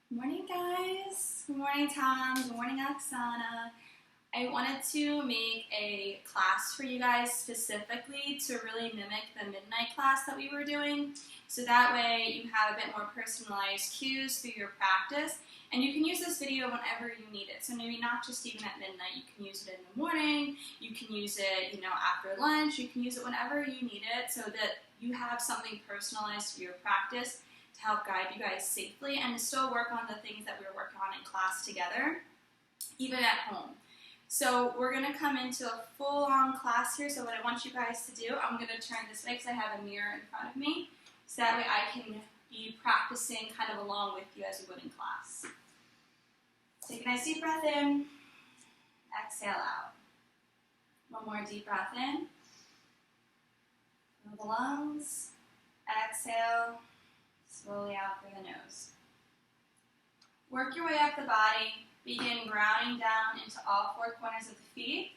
Good morning, guys. Good morning, Tom. Good morning, Oksana. I wanted to make a class for you guys specifically to really mimic the midnight class that we were doing. So that way you have a bit more personalized cues through your practice. And you can use this video whenever you need it. So maybe not just even at midnight. You can use it in the morning. You can use it, after lunch. You can use it whenever you need it so that you have something personalized for your practice to help guide you guys safely and to still work on the things that we were working on in class together, even at home. So we're going to come into a full-on class here. So what I want you guys to do, I'm going to turn this way because I have a mirror in front of me. So that way I can be practicing kind of along with you as we would in class. Take a nice deep breath in. Exhale out. One more deep breath in. Fill the lungs. Exhale. Slowly out through the nose. Work your way up the body. Begin grounding down into all four corners of the feet.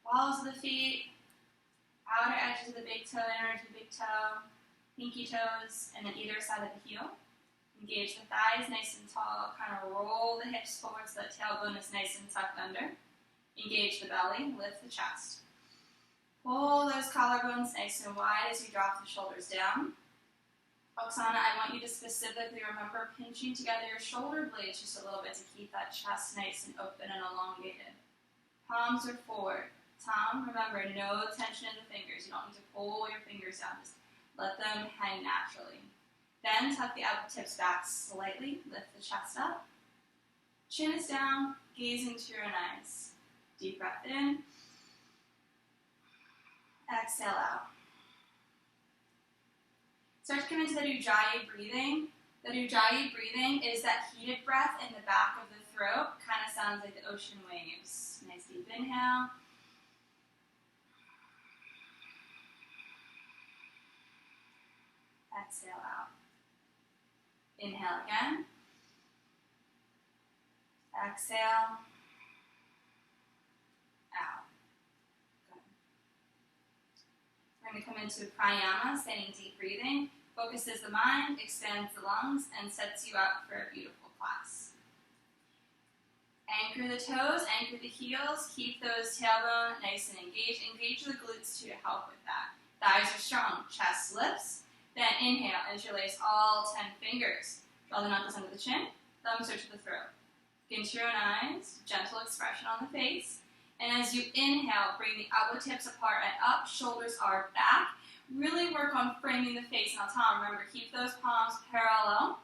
Balls of the feet. Outer edges of the big toe, inner edge of the big toe. Pinky toes, and then either side of the heel. Engage the thighs nice and tall. Kind of roll the hips forward so the tailbone is nice and tucked under. Engage the belly. Lift the chest. Pull those collarbones nice and wide as you drop the shoulders down. Oksana, I want you to specifically remember pinching together your shoulder blades just a little bit to keep that chest nice and open and elongated. Palms are forward. Tom, remember, no tension in the fingers. You don't need to pull your fingers down. Just let them hang naturally. Then tuck the elbow tips back slightly. Lift the chest up. Chin is down. Gaze into your own eyes. Deep breath in. Exhale out. Start to come into the Ujjayi breathing. The Ujjayi breathing is that heated breath in the back of the throat. Kind of sounds like the ocean waves. Nice deep inhale. Exhale out. Inhale again. Exhale. Out. Good. We're going to come into pranayama, standing deep breathing. Focuses the mind, expands the lungs, and sets you up for a beautiful class. Anchor the toes, anchor the heels, keep those tailbone nice and engaged. Engage the glutes too to help with that. Thighs are strong, chest lifts. Then inhale, interlace all 10 fingers. Draw the knuckles under the chin, thumbs are to the throat. Look into your own eyes, gentle expression on the face. And as you inhale, bring the elbow tips apart and up, shoulders are back. Really work on framing the face. Now, Tom, remember, keep those palms parallel.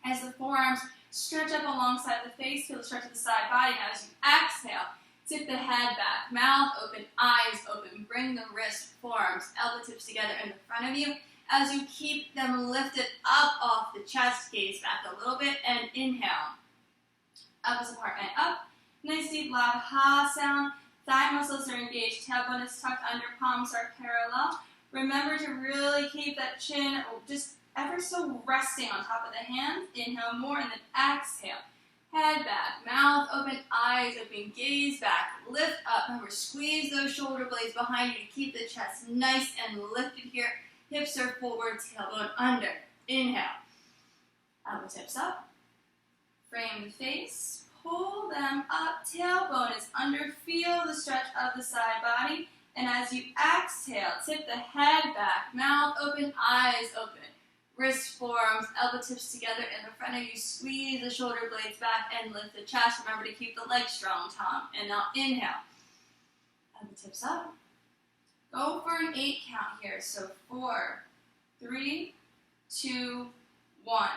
As the forearms stretch up alongside the face, feel the stretch of the side body. Now, as you exhale, tip the head back, mouth open, eyes open. Bring the wrist, forearms, elbow tips together in the front of you. As you keep them lifted up off the chest, gaze back a little bit, and inhale. Elbows apart and up. Nice deep loud ha sound. Thigh muscles are engaged. Tailbone is tucked under. Palms are parallel. Remember to really keep that chin just ever so resting on top of the hands. Inhale more and then exhale. Head back. Mouth open. Eyes open. Gaze back. Lift up. Remember, squeeze those shoulder blades behind you to keep the chest nice and lifted here. Hips are forward. Tailbone under. Inhale. Elbow tips up. Frame the face. Pull them up, tailbone is under, feel the stretch of the side body, and as you exhale, tip the head back, mouth open, eyes open, wrist, forearms, elbow tips together in the front of you, squeeze the shoulder blades back and lift the chest. Remember to keep the legs strong, Tom, and now inhale, elbow tips up. Go for an 8 count here, so 4, 3, 2, 1.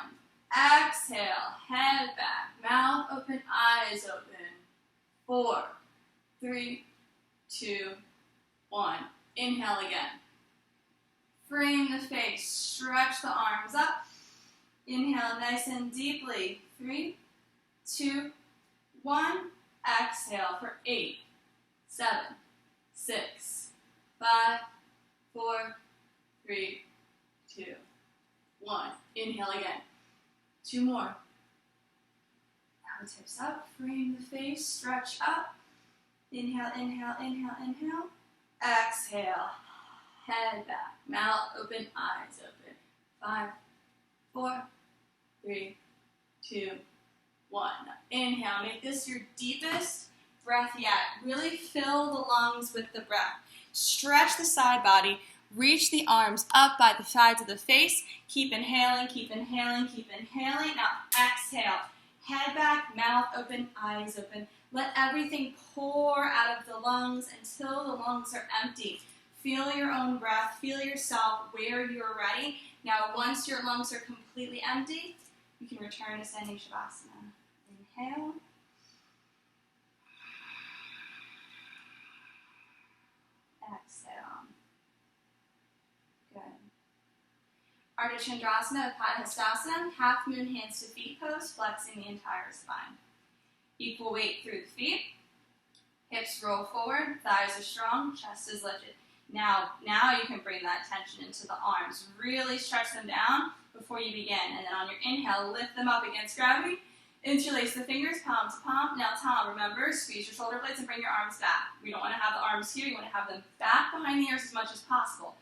Exhale, head back, mouth open, eyes open. 4, 3, 2, 1. Inhale again. Frame the face, stretch the arms up. Inhale nice and deeply. 3, 2, 1. Exhale for 8, 7, 6, 5, 4, 3, 2, 1. Inhale again. 2 more. Elbow tips up, frame the face, stretch up. Inhale, inhale, inhale, inhale. Exhale, head back, mouth open, eyes open. 5, 4, 3, 2, 1. Now, inhale, make this your deepest breath yet. Really fill the lungs with the breath. Stretch the side body. Reach the arms up by the sides of the face. Keep inhaling, keep inhaling, keep inhaling. Now exhale. Head back, mouth open, eyes open. Let everything pour out of the lungs until the lungs are empty. Feel your own breath. Feel yourself where you're ready. Now once your lungs are completely empty, you can return to standing Shavasana. Inhale. Exhale. Good. Ardha Chandrasana, Padahastasana, half moon hands to feet pose, flexing the entire spine. Equal weight through the feet. Hips roll forward, thighs are strong, chest is lifted. Now you can bring that tension into the arms. Really stretch them down before you begin. And then on your inhale, lift them up against gravity. Interlace the fingers, palm to palm. Now, Tom, remember, squeeze your shoulder blades and bring your arms back. We don't want to have the arms here. You want to have them back behind the ears as much as possible.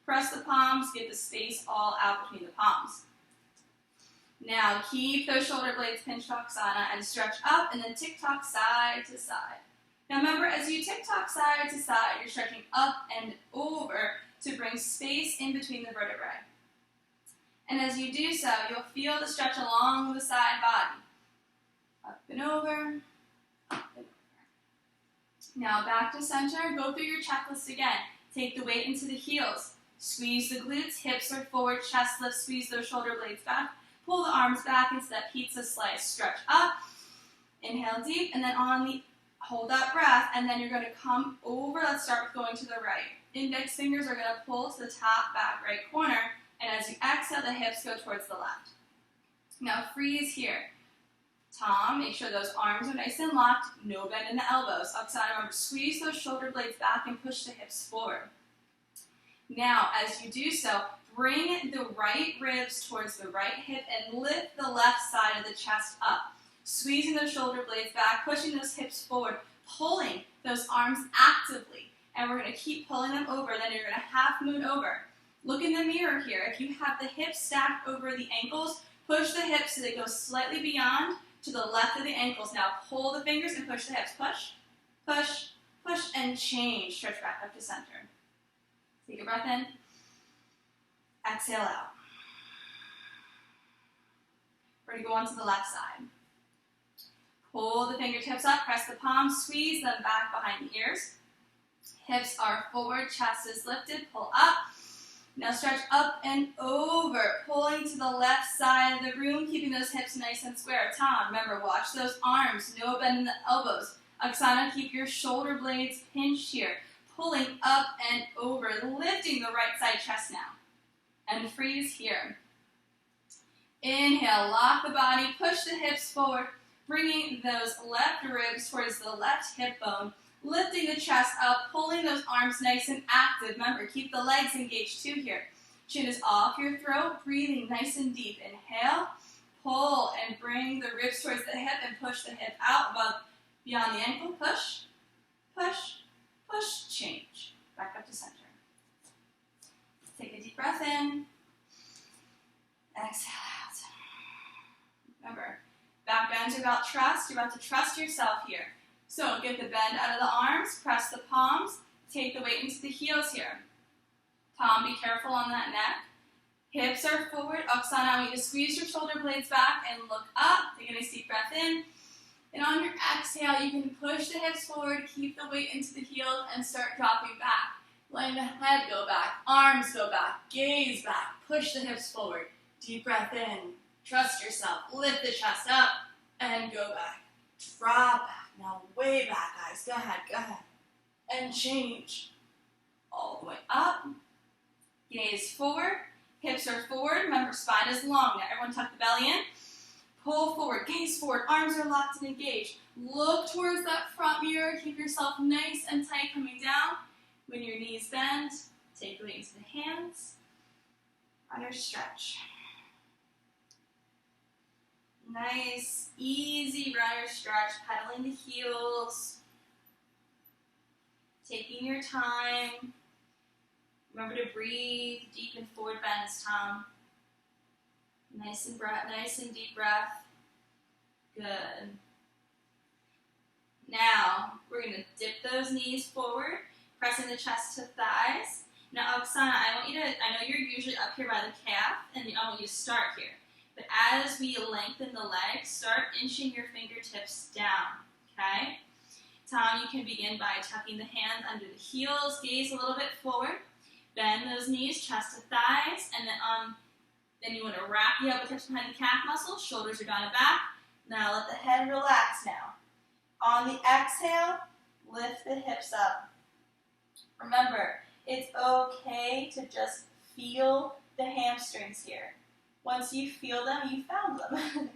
Press the palms, get the space all out between the palms. Now, keep those shoulder blades pinched to Oksana and stretch up and then tick-tock side to side. Now, remember, as you tick-tock side to side, you're stretching up and over to bring space in between the vertebrae. And as you do so, you'll feel the stretch along the side body. Up and over, up and over. Now back to center. Go through your checklist again. Take the weight into the heels. Squeeze the glutes, hips are forward, chest lift, squeeze those shoulder blades back. Pull the arms back into that pizza slice. Stretch up, inhale deep, and then hold that breath, and then you're going to come over. Let's start with going to the right. Index fingers are going to pull to the top back right corner, and as you exhale, the hips go towards the left. Now freeze here. Tom, make sure those arms are nice and locked, no bend in the elbows. Oksana, remember, squeeze those shoulder blades back and push the hips forward. Now, as you do so, bring the right ribs towards the right hip and lift the left side of the chest up. Squeezing those shoulder blades back, pushing those hips forward, pulling those arms actively. And we're going to keep pulling them over, then you're going to half moon over. Look in the mirror here. If you have the hips stacked over the ankles, push the hips so they go slightly beyond to the left of the ankles. Now pull the fingers and push the hips. Push, push, push, and change. Stretch back up to center. Take a breath in. Exhale out. We're going to go on to the left side. Pull the fingertips up, press the palms, squeeze them back behind the ears. Hips are forward, chest is lifted, pull up. Now stretch up and over, pulling to the left side of the room, keeping those hips nice and square. Tom, remember, watch those arms, no bend in the elbows. Oksana, keep your shoulder blades pinched here, pulling up and over, lifting the right side chest now. And freeze here. Inhale, lock the body, push the hips forward, bringing those left ribs towards the left hip bone, lifting the chest up, pulling those arms nice and active. Remember, keep the legs engaged too here. Chin is off your throat, breathing nice and deep. Inhale, pull, and bring the ribs towards the hip and push the hip out above, beyond the ankle. Push, push, push, change. Back up to center. Take a deep breath in. Exhale out. Remember, back bends are about trust. You're about to trust yourself here. So get the bend out of the arms, press the palms, take the weight into the heels here. Tom, be careful on that neck. Hips are forward. Oksana, I want you to squeeze your shoulder blades back and look up. Take a nice deep breath in. And on your exhale, you can push the hips forward, keep the weight into the heels, and start dropping back. Letting the head go back, arms go back, gaze back, push the hips forward. Deep breath in. Trust yourself. Lift the chest up and go back. Drop back. Now way back, guys. Go ahead, go ahead. And change. All the way up. Gaze forward. Hips are forward. Remember, spine is long. Now everyone tuck the belly in. Pull forward. Gaze forward. Arms are locked and engaged. Look towards that front mirror. Keep yourself nice and tight coming down. When your knees bend, take the weight into the hands. Runner stretch. Nice, easy runner stretch, pedaling the heels, taking your time. Remember to breathe deep and forward bends, Tom. Nice and deep breath. Good. Now, we're going to dip those knees forward, pressing the chest to thighs. Now, Oksana, I know you're usually up here by the calf, and I want you to start here. But as we lengthen the legs, start inching your fingertips down, okay? Tom, you can begin by tucking the hands under the heels, gaze a little bit forward, bend those knees, chest to thighs, and then you want to wrap the upper hips behind the calf muscles, shoulders are down and back. Now let the head relax now. On the exhale, lift the hips up. Remember, it's okay to just feel the hamstrings here. Once you feel them, you found them.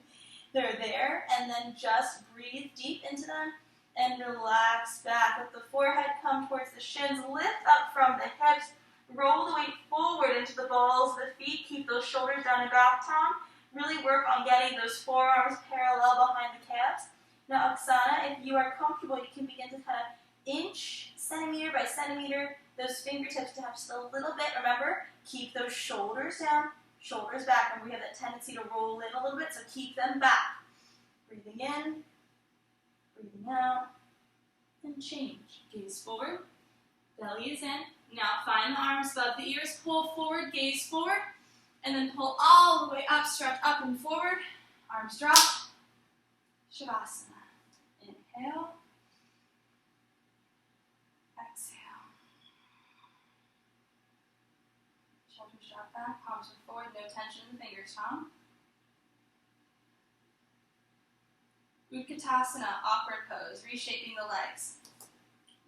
They're there, and then just breathe deep into them and relax back. Let the forehead come towards the shins. Lift up from the hips. Roll the weight forward into the balls of the feet. Keep those shoulders down and back, Tom. Really work on getting those forearms parallel behind the calves. Now, Oksana, if you are comfortable, you can begin to kind of inch, centimeter by centimeter, those fingertips to have just a little bit. Remember, keep those shoulders down, shoulders back. Remember, we have that tendency to roll in a little bit, so keep them back. Breathing in, breathing out, and change. Gaze forward, belly is in. Now find the arms above the ears, pull forward, gaze forward, and then pull all the way up, stretch up and forward. Arms drop. Shavasana. Inhale. Exhale. Shoulders drop back, palms are forward, no tension in the fingers, Tom. Utkatasana, awkward pose, reshaping the legs.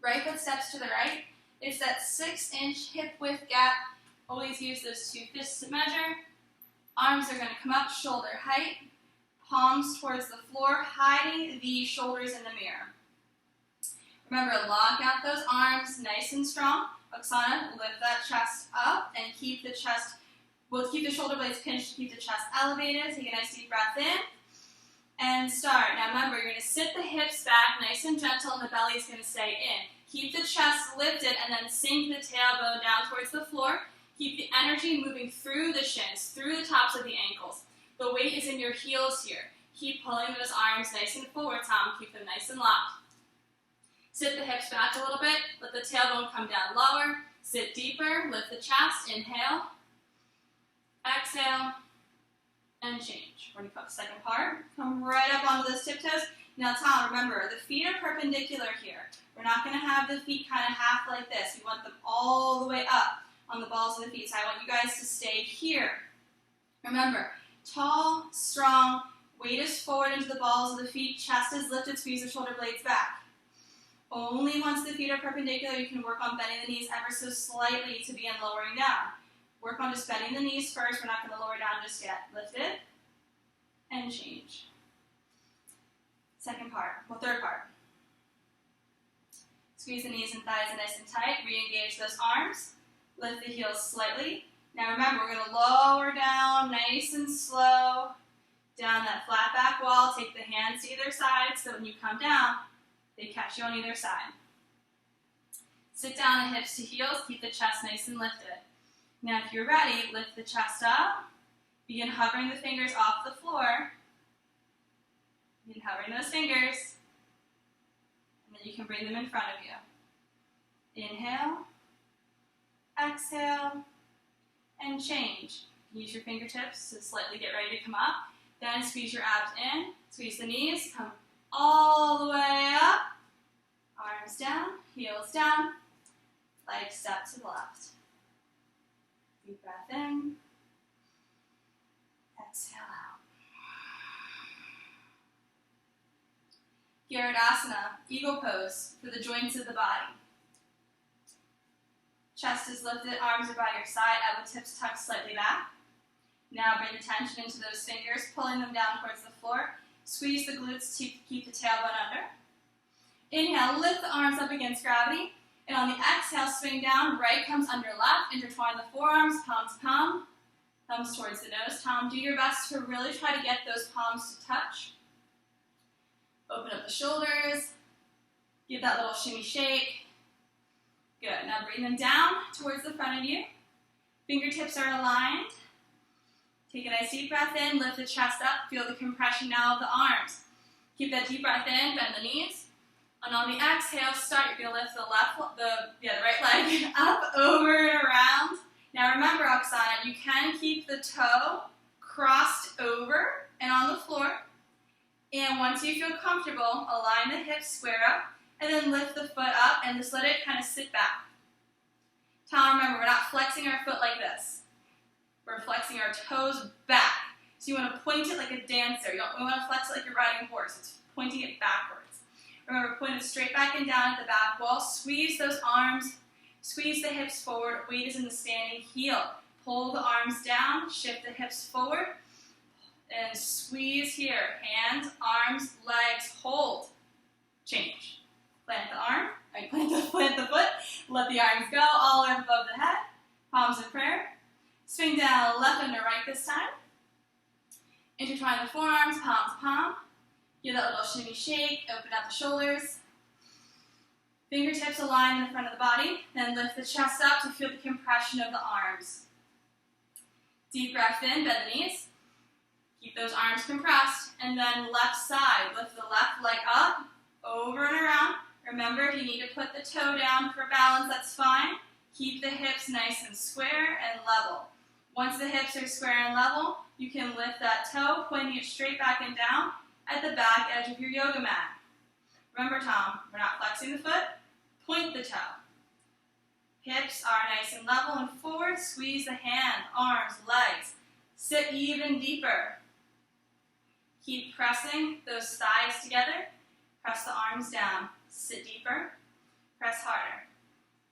Right foot steps to the right. It's that 6-inch hip width gap. Always use those two fists to measure. Arms are going to come up, shoulder height. Palms towards the floor, hiding the shoulders in the mirror. Remember, lock out those arms nice and strong. Oksana, lift that chest up and keep the shoulder blades pinched to keep the chest elevated. Take a nice deep breath in and start. Now remember, you're going to sit the hips back nice and gentle and the belly is going to stay in. Keep the chest lifted and then sink the tailbone down towards the floor. Keep the energy moving through the shins, through the tops of the ankles. The weight is in your heels here. Keep pulling those arms nice and forward, Tom. Keep them nice and locked. Sit the hips back a little bit. Let the tailbone come down lower. Sit deeper. Lift the chest. Inhale. Exhale. And change. We're going to come second part. Come right up onto those tiptoes. Now, Tom, remember, the feet are perpendicular here. We're not going to have the feet kind of half like this. We want them all the way up on the balls of the feet. So I want you guys to stay here. Remember, tall, strong, weight is forward into the balls of the feet, chest is lifted, squeeze the shoulder blades back. Only once the feet are perpendicular, you can work on bending the knees ever so slightly to begin lowering down. Work on just bending the knees first. We're not going to lower down just yet. Lift it and change. Third part. Squeeze the knees and thighs in nice and tight. Re-engage those arms. Lift the heels slightly. Now remember, we're going to lower down nice and slow down that flat back wall. Take the hands to either side so when you come down, they catch you on either side. Sit down the hips to heels. Keep the chest nice and lifted. Now if you're ready, lift the chest up. Begin hovering the fingers off the floor. Begin hovering those fingers. And then you can bring them in front of you. Inhale. Exhale. And change. Use your fingertips to slightly get ready to come up. Then squeeze your abs in. Squeeze the knees. Come all the way up. Arms down. Heels down. Leg step to the left. Deep breath in. Exhale out. Garudasana, eagle pose for the joints of the body. Chest is lifted, arms are by your side, elbow tips tucked slightly back. Now bring the tension into those fingers, pulling them down towards the floor. Squeeze the glutes to keep the tailbone under. Inhale, lift the arms up against gravity. And on the exhale, swing down, right comes under left, intertwine the forearms, palm to palm, thumbs towards the nose. Tom, do your best to really try to get those palms to touch. Open up the shoulders, give that little shimmy shake. Good, now bring them down towards the front of you. Fingertips are aligned. Take a nice deep breath in, lift the chest up, feel the compression now of the arms. Keep that deep breath in, bend the knees. And on the exhale, start. You're going to lift the right leg up, over, and around. Now remember, Oksana, you can keep the toe crossed over and on the floor. And once you feel comfortable, align the hips square up, and then lift the foot up and just let it kind of sit back. Tom, remember, we're not flexing our foot like this. We're flexing our toes back. So you want to point it like a dancer. You don't want to flex it like you're riding a horse. It's pointing it backwards. Remember, point it straight back and down at the back wall. Squeeze those arms. Squeeze the hips forward. Weight is in the standing heel. Pull the arms down. Shift the hips forward. And squeeze here. Hands, arms, legs, hold. Change. Plant the arm. Right, plant the foot. Let the arms go all the way above the head. Palms in prayer. Swing down left under right this time. Intertwine the forearms, palm to palm. Give that little shimmy shake. Open up the shoulders. Fingertips align in the front of the body. Then lift the chest up to feel the compression of the arms. Deep breath in, bend the knees. Keep those arms compressed. And then left side. Lift the left leg up, over and around. Remember, if you need to put the toe down for balance, that's fine. Keep the hips nice and square and level. Once the hips are square and level, you can lift that toe, pointing it straight back and down at the back edge of your yoga mat. Remember, Tom, we're not flexing the foot. Point the toe. Hips are nice and level and forward. Squeeze the hand, arms, legs. Sit even deeper. Keep pressing those thighs together. Press the arms down. Sit deeper. Press harder.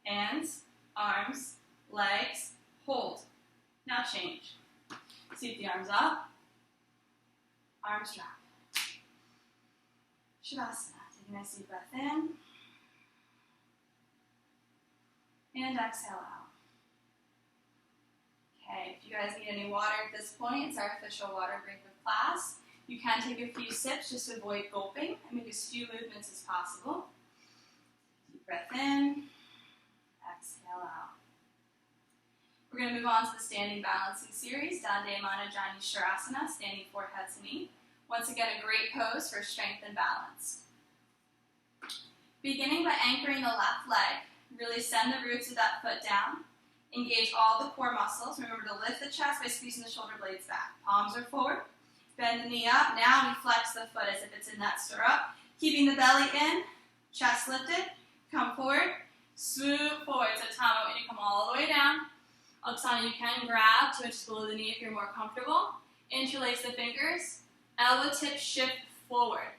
Hands, arms, legs, hold. Now change. Sweep the arms up. Arms drop. Shavasana. Take a nice deep breath in. And exhale out. Okay, if you guys need any water at this point, it's our official water break of class. You can take a few sips just to avoid gulping and make as few movements as possible. Deep breath in. Exhale out. We're going to move on to the standing balancing series, Dandayamana Jani Sharasana, standing forehead to knee. Once again, a great pose for strength and balance. Beginning by anchoring the left leg, really send the roots of that foot down. Engage all the core muscles. Remember to lift the chest by squeezing the shoulder blades back. Palms are forward. Bend the knee up. Now we flex the foot as if it's in that stirrup. Keeping the belly in, chest lifted. Come forward. Swoop forward. So Tom, I want you to come all the way down. Oksana, you can grab 2 inches below the knee if you're more comfortable. Interlace the fingers. Elbow tips shift forward.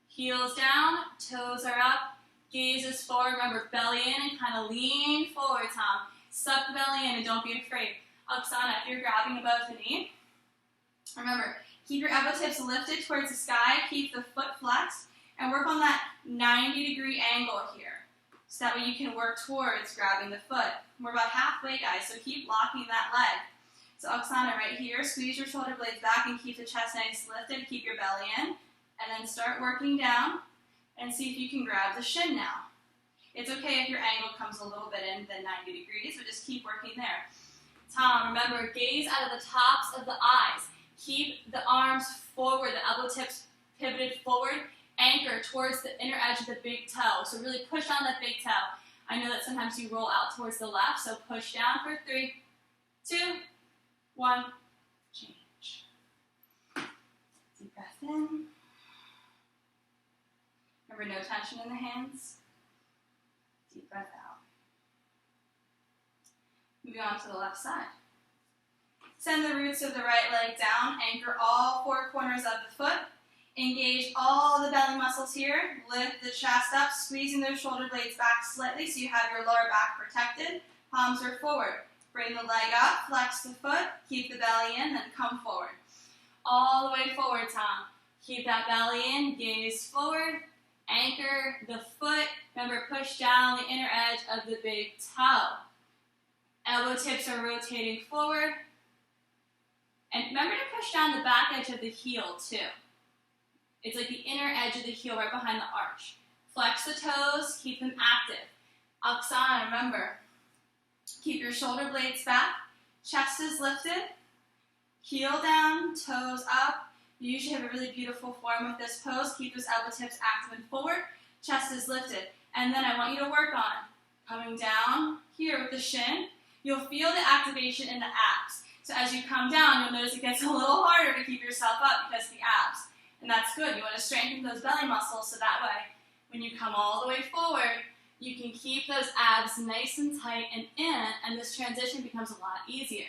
Heels down, toes are up, gaze is forward. Remember, belly in and kind of lean forward, Tom. Suck the belly in and don't be afraid. Oksana, if you're grabbing above the knee, remember, keep your elbow tips lifted towards the sky, keep the foot flexed, and work on that 90-degree angle here. So that way you can work towards grabbing the foot. We're about halfway, guys, so keep locking that leg. So Oksana, right here, squeeze your shoulder blades back and keep the chest nice lifted. Keep your belly in. And then start working down and see if you can grab the shin now. It's okay if your angle comes a little bit in than 90 degrees, but just keep working there. Tom, remember, gaze out of the tops of the eyes. Keep the arms forward, the elbow tips pivoted forward. Anchor towards the inner edge of the big toe. So really push on that big toe. I know that sometimes you roll out towards the left, so push down for 3, 2, 1, change. Deep breath in. Remember, no tension in the hands. Deep breath out. Moving on to the left side. Send the roots of the right leg down. Anchor all 4 corners of the foot. Engage all the belly muscles here. Lift the chest up, squeezing those shoulder blades back slightly so you have your lower back protected. Palms are forward. Bring the leg up, flex the foot, keep the belly in, then come forward. All the way forward, Tom. Keep that belly in, gaze forward, anchor the foot. Remember, push down the inner edge of the big toe. Elbow tips are rotating forward. And remember to push down the back edge of the heel, too. It's like the inner edge of the heel right behind the arch. Flex the toes, keep them active. Oksana, remember, keep your shoulder blades back, chest is lifted, heel down, toes up, You usually have a really beautiful form with this pose. Keep those elbow tips active and forward. Chest is lifted. And then I want you to work on coming down here with the shin. You'll feel the activation in the abs. So as you come down, you'll notice it gets a little harder to keep yourself up because of the abs. And that's good. You want to strengthen those belly muscles so that way when you come all the way forward, you can keep those abs nice and tight and in, and this transition becomes a lot easier.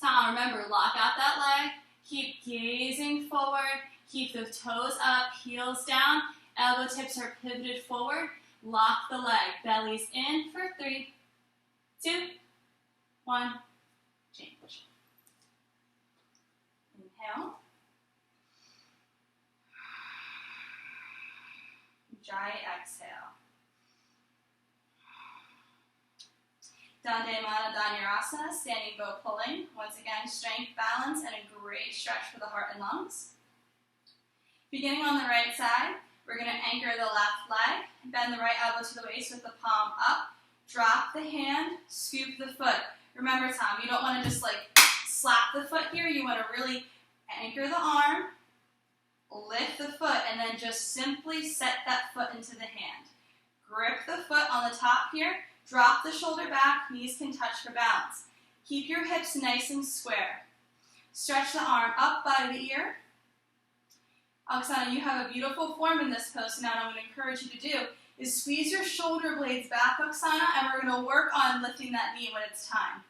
Tom, remember, lock out that leg, keep gazing forward, keep the toes up, heels down, elbow tips are pivoted forward, lock the leg, belly's in for 3, 2, 1, change. Inhale. Dry exhale. Dandayamana Dhanurasana, standing bow pulling. Once again, strength, balance, and a great stretch for the heart and lungs. Beginning on the right side, we're going to anchor the left leg, bend the right elbow to the waist with the palm up, drop the hand, scoop the foot. Remember, Tom, you don't want to just like slap the foot here. You want to really anchor the arm, lift the foot, and then just simply set that foot into the hand. Grip the foot on the top here. Drop the shoulder back, knees can touch for balance. Keep your hips nice and square. Stretch the arm up by the ear. Oksana, you have a beautiful form in this pose, so now what I'm going to encourage you to do is squeeze your shoulder blades back, Oksana, and we're going to work on lifting that knee when it's time.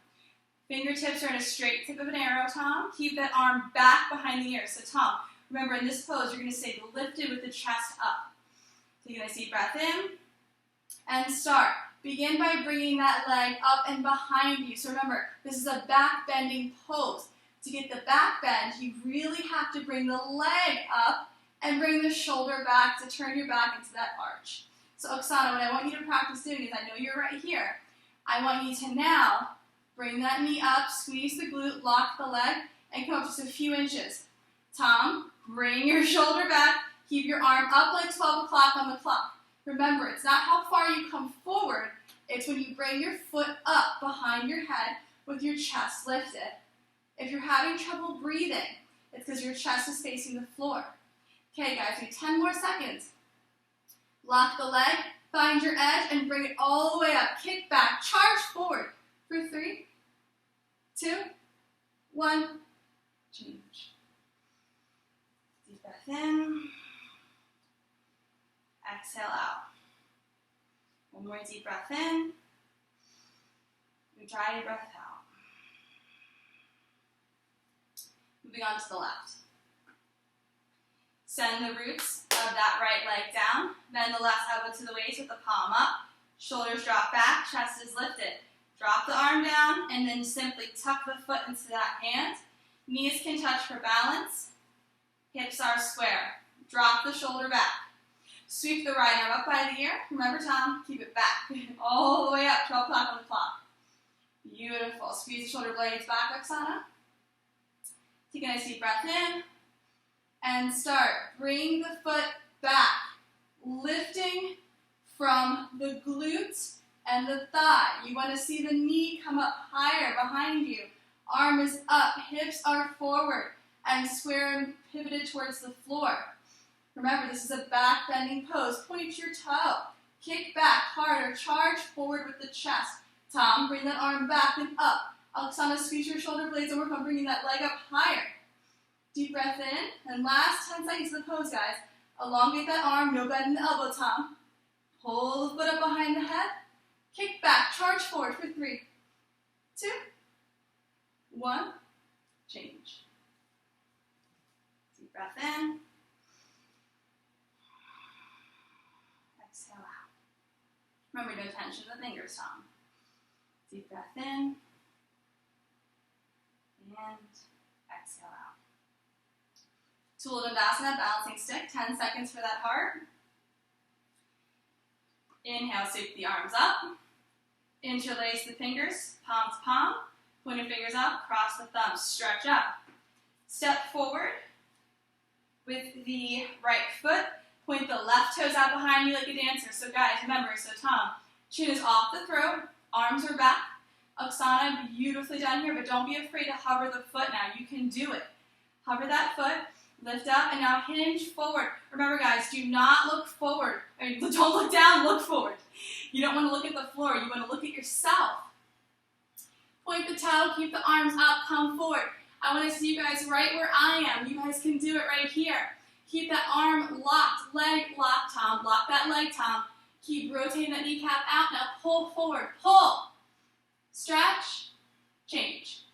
Fingertips are in a straight tip of an arrow, Tom. Keep that arm back behind the ear. So Tom, remember in this pose, you're going to stay lifted with the chest up. Take a nice deep breath in, and start. Begin by bringing that leg up and behind you. So remember, this is a back bending pose. To get the back bend, you really have to bring the leg up and bring the shoulder back to turn your back into that arch. So Oksana, what I want you to practice doing is, I know you're right here, I want you to now bring that knee up, squeeze the glute, lock the leg, and come up just a few inches. Tom, bring your shoulder back, keep your arm up like 12 o'clock on the clock. Remember, it's not how far you come forward, it's when you bring your foot up behind your head with your chest lifted. If you're having trouble breathing, it's because your chest is facing the floor. Okay, guys, do 10 more seconds. Lock the leg, find your edge, and bring it all the way up. Kick back, charge forward for 3, 2, 1, change. Deep breath in. Exhale out. One more deep breath in. You dry your breath out. Moving on to the left. Send the roots of that right leg down. Bend the left elbow to the waist with the palm up. Shoulders drop back, chest is lifted. Drop the arm down and then simply tuck the foot into that hand. Knees can touch for balance. Hips are square. Drop the shoulder back. Sweep the right arm up by the ear. Remember, Tom, keep it back. All the way up, 12 o'clock on the clock. Beautiful. Squeeze the shoulder blades back, Oksana. Take a nice deep breath in. And start. Bring the foot back. Lifting from the glutes and the thigh. You want to see the knee come up higher behind you. Arm is up. Hips are forward and square and pivoted towards the floor. Remember, this is a back bending pose. Point your toe. Kick back harder. Charge forward with the chest. Tom, bring that arm back and up. Oksana, squeeze your shoulder blades and work on bringing that leg up higher. Deep breath in. And last 10 seconds of the pose, guys. Elongate that arm. No bend in the elbow, Tom. Pull the foot up behind the head. Kick back. Charge forward for 3, 2, 1. Change. Deep breath in. Exhale out. Remember, no tension in the fingers, Tom. Deep breath in. And exhale out. Tool Dandasana, balancing stick, 10 seconds for that heart. Inhale, sweep the arms up. Interlace the fingers, palm to palm. Point your fingers up, cross the thumbs, stretch up. Step forward with the right foot. Point the left toes out behind you like a dancer. So guys, remember, so Tom, chin is off the throat, arms are back. Oksana, beautifully done here, but don't be afraid to hover the foot now. You can do it. Hover that foot, Lift up and now hinge forward. Remember guys, do not look forward. I mean, don't look down, look forward. You don't want to look at the floor, you want to look at yourself. Point the toe, keep the arms up, come forward. I want to see you guys right where I am. You guys can do it right here. Keep that arm locked, leg locked, Tom. Lock that leg, Tom. Keep rotating that kneecap out. Now pull forward, pull. Stretch, change.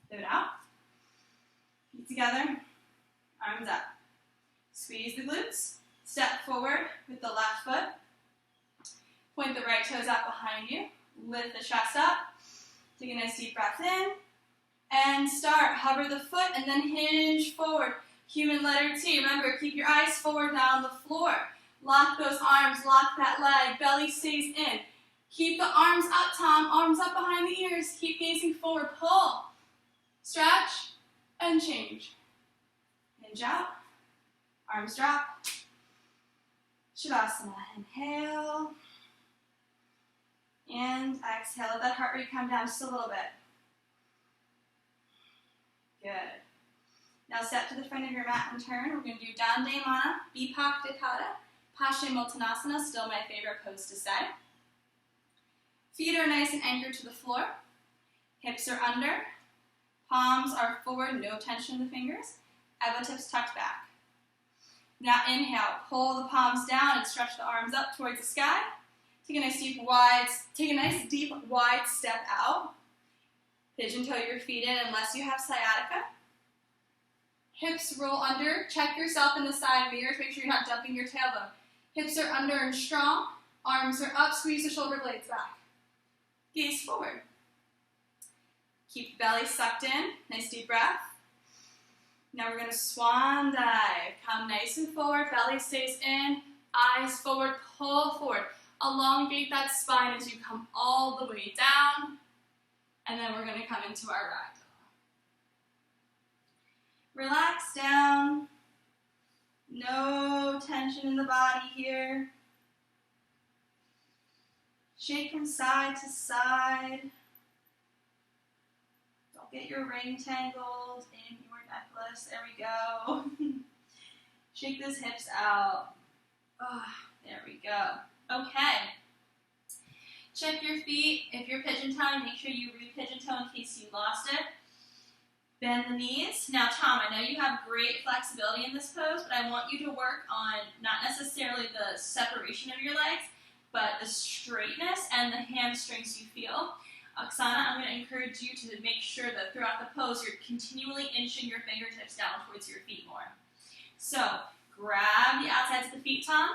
Pivot out. Feet together, arms up. Squeeze the glutes. Step forward with the left foot. Point the right toes out behind you. Lift the chest up. Take a nice deep breath in. And start. Hover the foot and then hinge forward. Human letter T. Remember, keep your eyes forward now on the floor. Lock those arms. Lock that leg. Belly stays in. Keep the arms up, Tom. Arms up behind the ears. Keep gazing forward. Pull. Stretch. And change. Hinge out. Arms drop. Shavasana. Inhale. And exhale. Let that heart rate come down just a little bit. Good. Now step to the front of your mat and turn. We're going to do Dandayamana, Vipakdikata, Paschimottanasana, still my favorite pose to say. Feet are nice and anchored to the floor. Hips are under. Palms are forward, no tension in the fingers. Elbow tips tucked back. Now inhale, pull the palms down and stretch the arms up towards the sky. Take a nice deep, wide step out. Pigeon toe your feet in unless you have sciatica. Hips roll under. Check yourself in the side mirrors. Make sure you're not dumping your tailbone. Hips are under and strong. Arms are up. Squeeze the shoulder blades back. Gaze forward. Keep the belly sucked in. Nice deep breath. Now we're going to swan dive. Come nice and forward. Belly stays in. Eyes forward. Pull forward. Elongate that spine as you come all the way down. And then we're going to come into our ragdoll. Relax down. No tension in the body here. Shake from side to side. Don't get your ring tangled in your necklace. There we go. Shake those hips out. Oh, there we go. Okay. Check your feet. If you're pigeon-toeing, make sure you re-pigeon toe in case you lost it. Bend the knees. Now, Tom, I know you have great flexibility in this pose, but I want you to work on not necessarily the separation of your legs, but the straightness and the hamstrings you feel. Oksana, I'm going to encourage you to make sure that throughout the pose, you're continually inching your fingertips down towards your feet more. So, grab the outsides of the feet, Tom.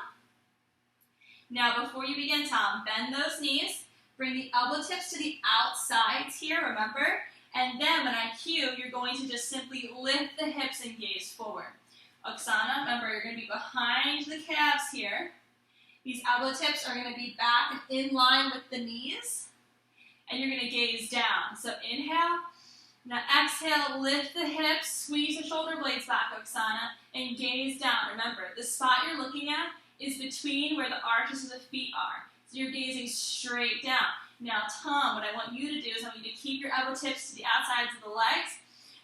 Now, before you begin, Tom, bend those knees. Bring the elbow tips to the outsides here, remember? And then when I cue, you're going to just simply lift the hips and gaze forward. Oksana, remember, you're going to be behind the calves here. These elbow tips are going to be back and in line with the knees. And you're going to gaze down. So inhale. Now exhale, lift the hips, squeeze the shoulder blades back, Oksana, and gaze down. Remember, the spot you're looking at is between where the arches of the feet are. So you're gazing straight down. Now, Tom, what I want you to do is I want you to keep your elbow tips to the outsides of the legs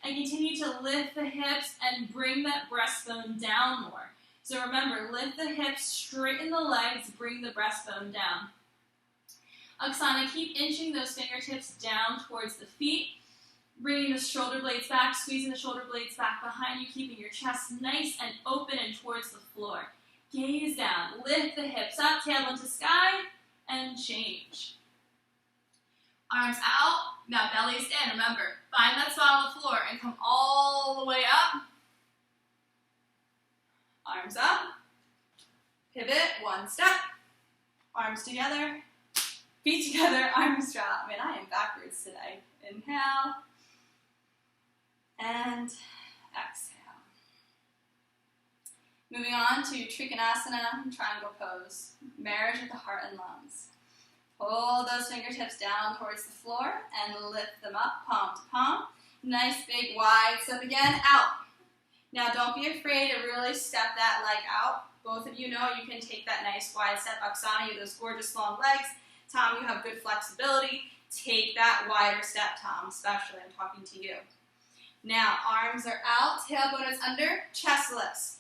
and continue to lift the hips and bring that breastbone down more. So remember, lift the hips, straighten the legs, bring the breastbone down. Oksana, keep inching those fingertips down towards the feet, bringing the shoulder blades back, squeezing the shoulder blades back behind you, keeping your chest nice and open and towards the floor. Gaze down, lift the hips up, tailbone to sky, and change. Arms out, now belly's in. Remember, find that spot on the floor and come all the way up. Arms up, pivot, one step, arms together, feet together, arms drop. Man, I am backwards today. Inhale, and exhale. Moving on to Trikonasana, triangle pose, marriage with the heart and lungs. Pull those fingertips down towards the floor and lift them up, palm to palm. Nice big wide step again, out. Now don't be afraid to really step that leg out. Both of you know you can take that nice wide step. Oksana, you have those gorgeous long legs. Tom, you have good flexibility. Take that wider step, Tom, especially. I'm talking to you. Now, arms are out, tailbone is under, chest lifts.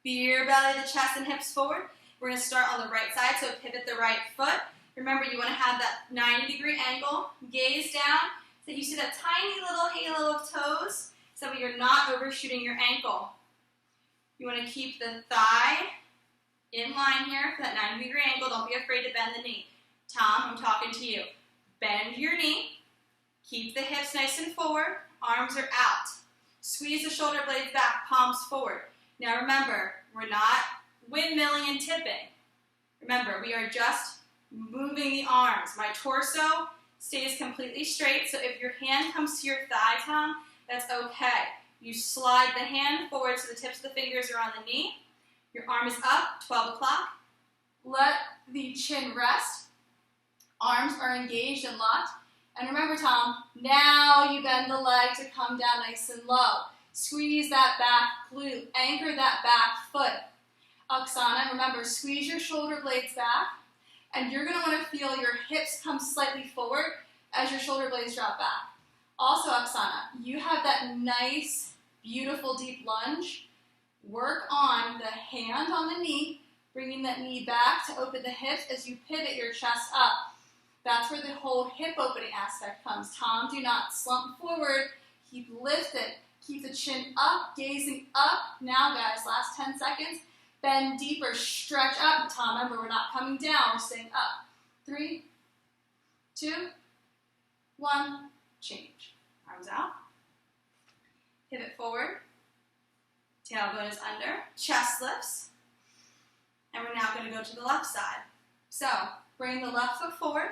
Beer belly, the chest and hips forward. We're going to start on the right side, so pivot the right foot. Remember, you want to have that 90-degree angle, gaze down, so you see that tiny little halo of toes, so that you're not overshooting your ankle. You want to keep the thigh in line here for that 90-degree angle. Don't be afraid to bend the knee. Tom, I'm talking to you. Bend your knee. Keep the hips nice and forward. Arms are out. Squeeze the shoulder blades back, palms forward. Now remember, we're not windmilling and tipping. Remember, we are just moving the arms. My torso stays completely straight, so if your hand comes to your thigh, Tom, that's okay. You slide the hand forward so the tips of the fingers are on the knee. Your arm is up, 12 o'clock. Let the chin rest. Arms are engaged and locked. And remember, Tom, now you bend the leg to come down nice and low. Squeeze that back glute. Anchor that back foot. Oksana, remember, squeeze your shoulder blades back. And you're going to want to feel your hips come slightly forward as your shoulder blades drop back. Also, Oksana, you have that nice, beautiful deep lunge. Work on the hand on the knee, bringing that knee back to open the hips as you pivot your chest up. That's where the whole hip opening aspect comes. Tom, do not slump forward. Keep lifted. Keep the chin up, gazing up. Now, guys, last 10 seconds. Bend deeper, stretch up. Tom, remember, we're not coming down, we're staying up. 3, 2, 1, change. Arms out. Pivot forward. Tailbone is under. Chest lifts. And we're now going to go to the left side. So, bring the left foot forward.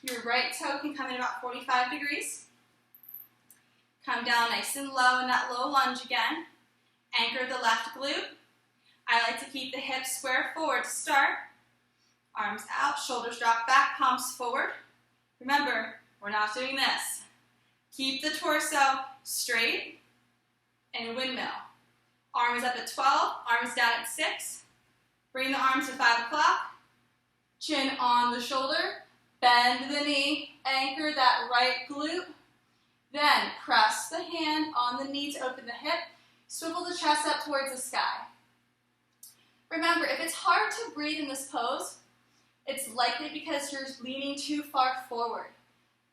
Your right toe can come in about 45 degrees. Come down nice and low in that low lunge again. Anchor the left glute. I like to keep the hips square forward to start. Arms out, shoulders drop back, palms forward. Remember, we're not doing this. Keep the torso straight and windmill. Arms up at 12, arms down at 6. Bring the arms to 5 o'clock. Chin on the shoulder. Bend the knee, anchor that right glute. Then press the hand on the knee to open the hip. Swivel the chest up towards the sky. Remember, if it's hard to breathe in this pose, it's likely because you're leaning too far forward.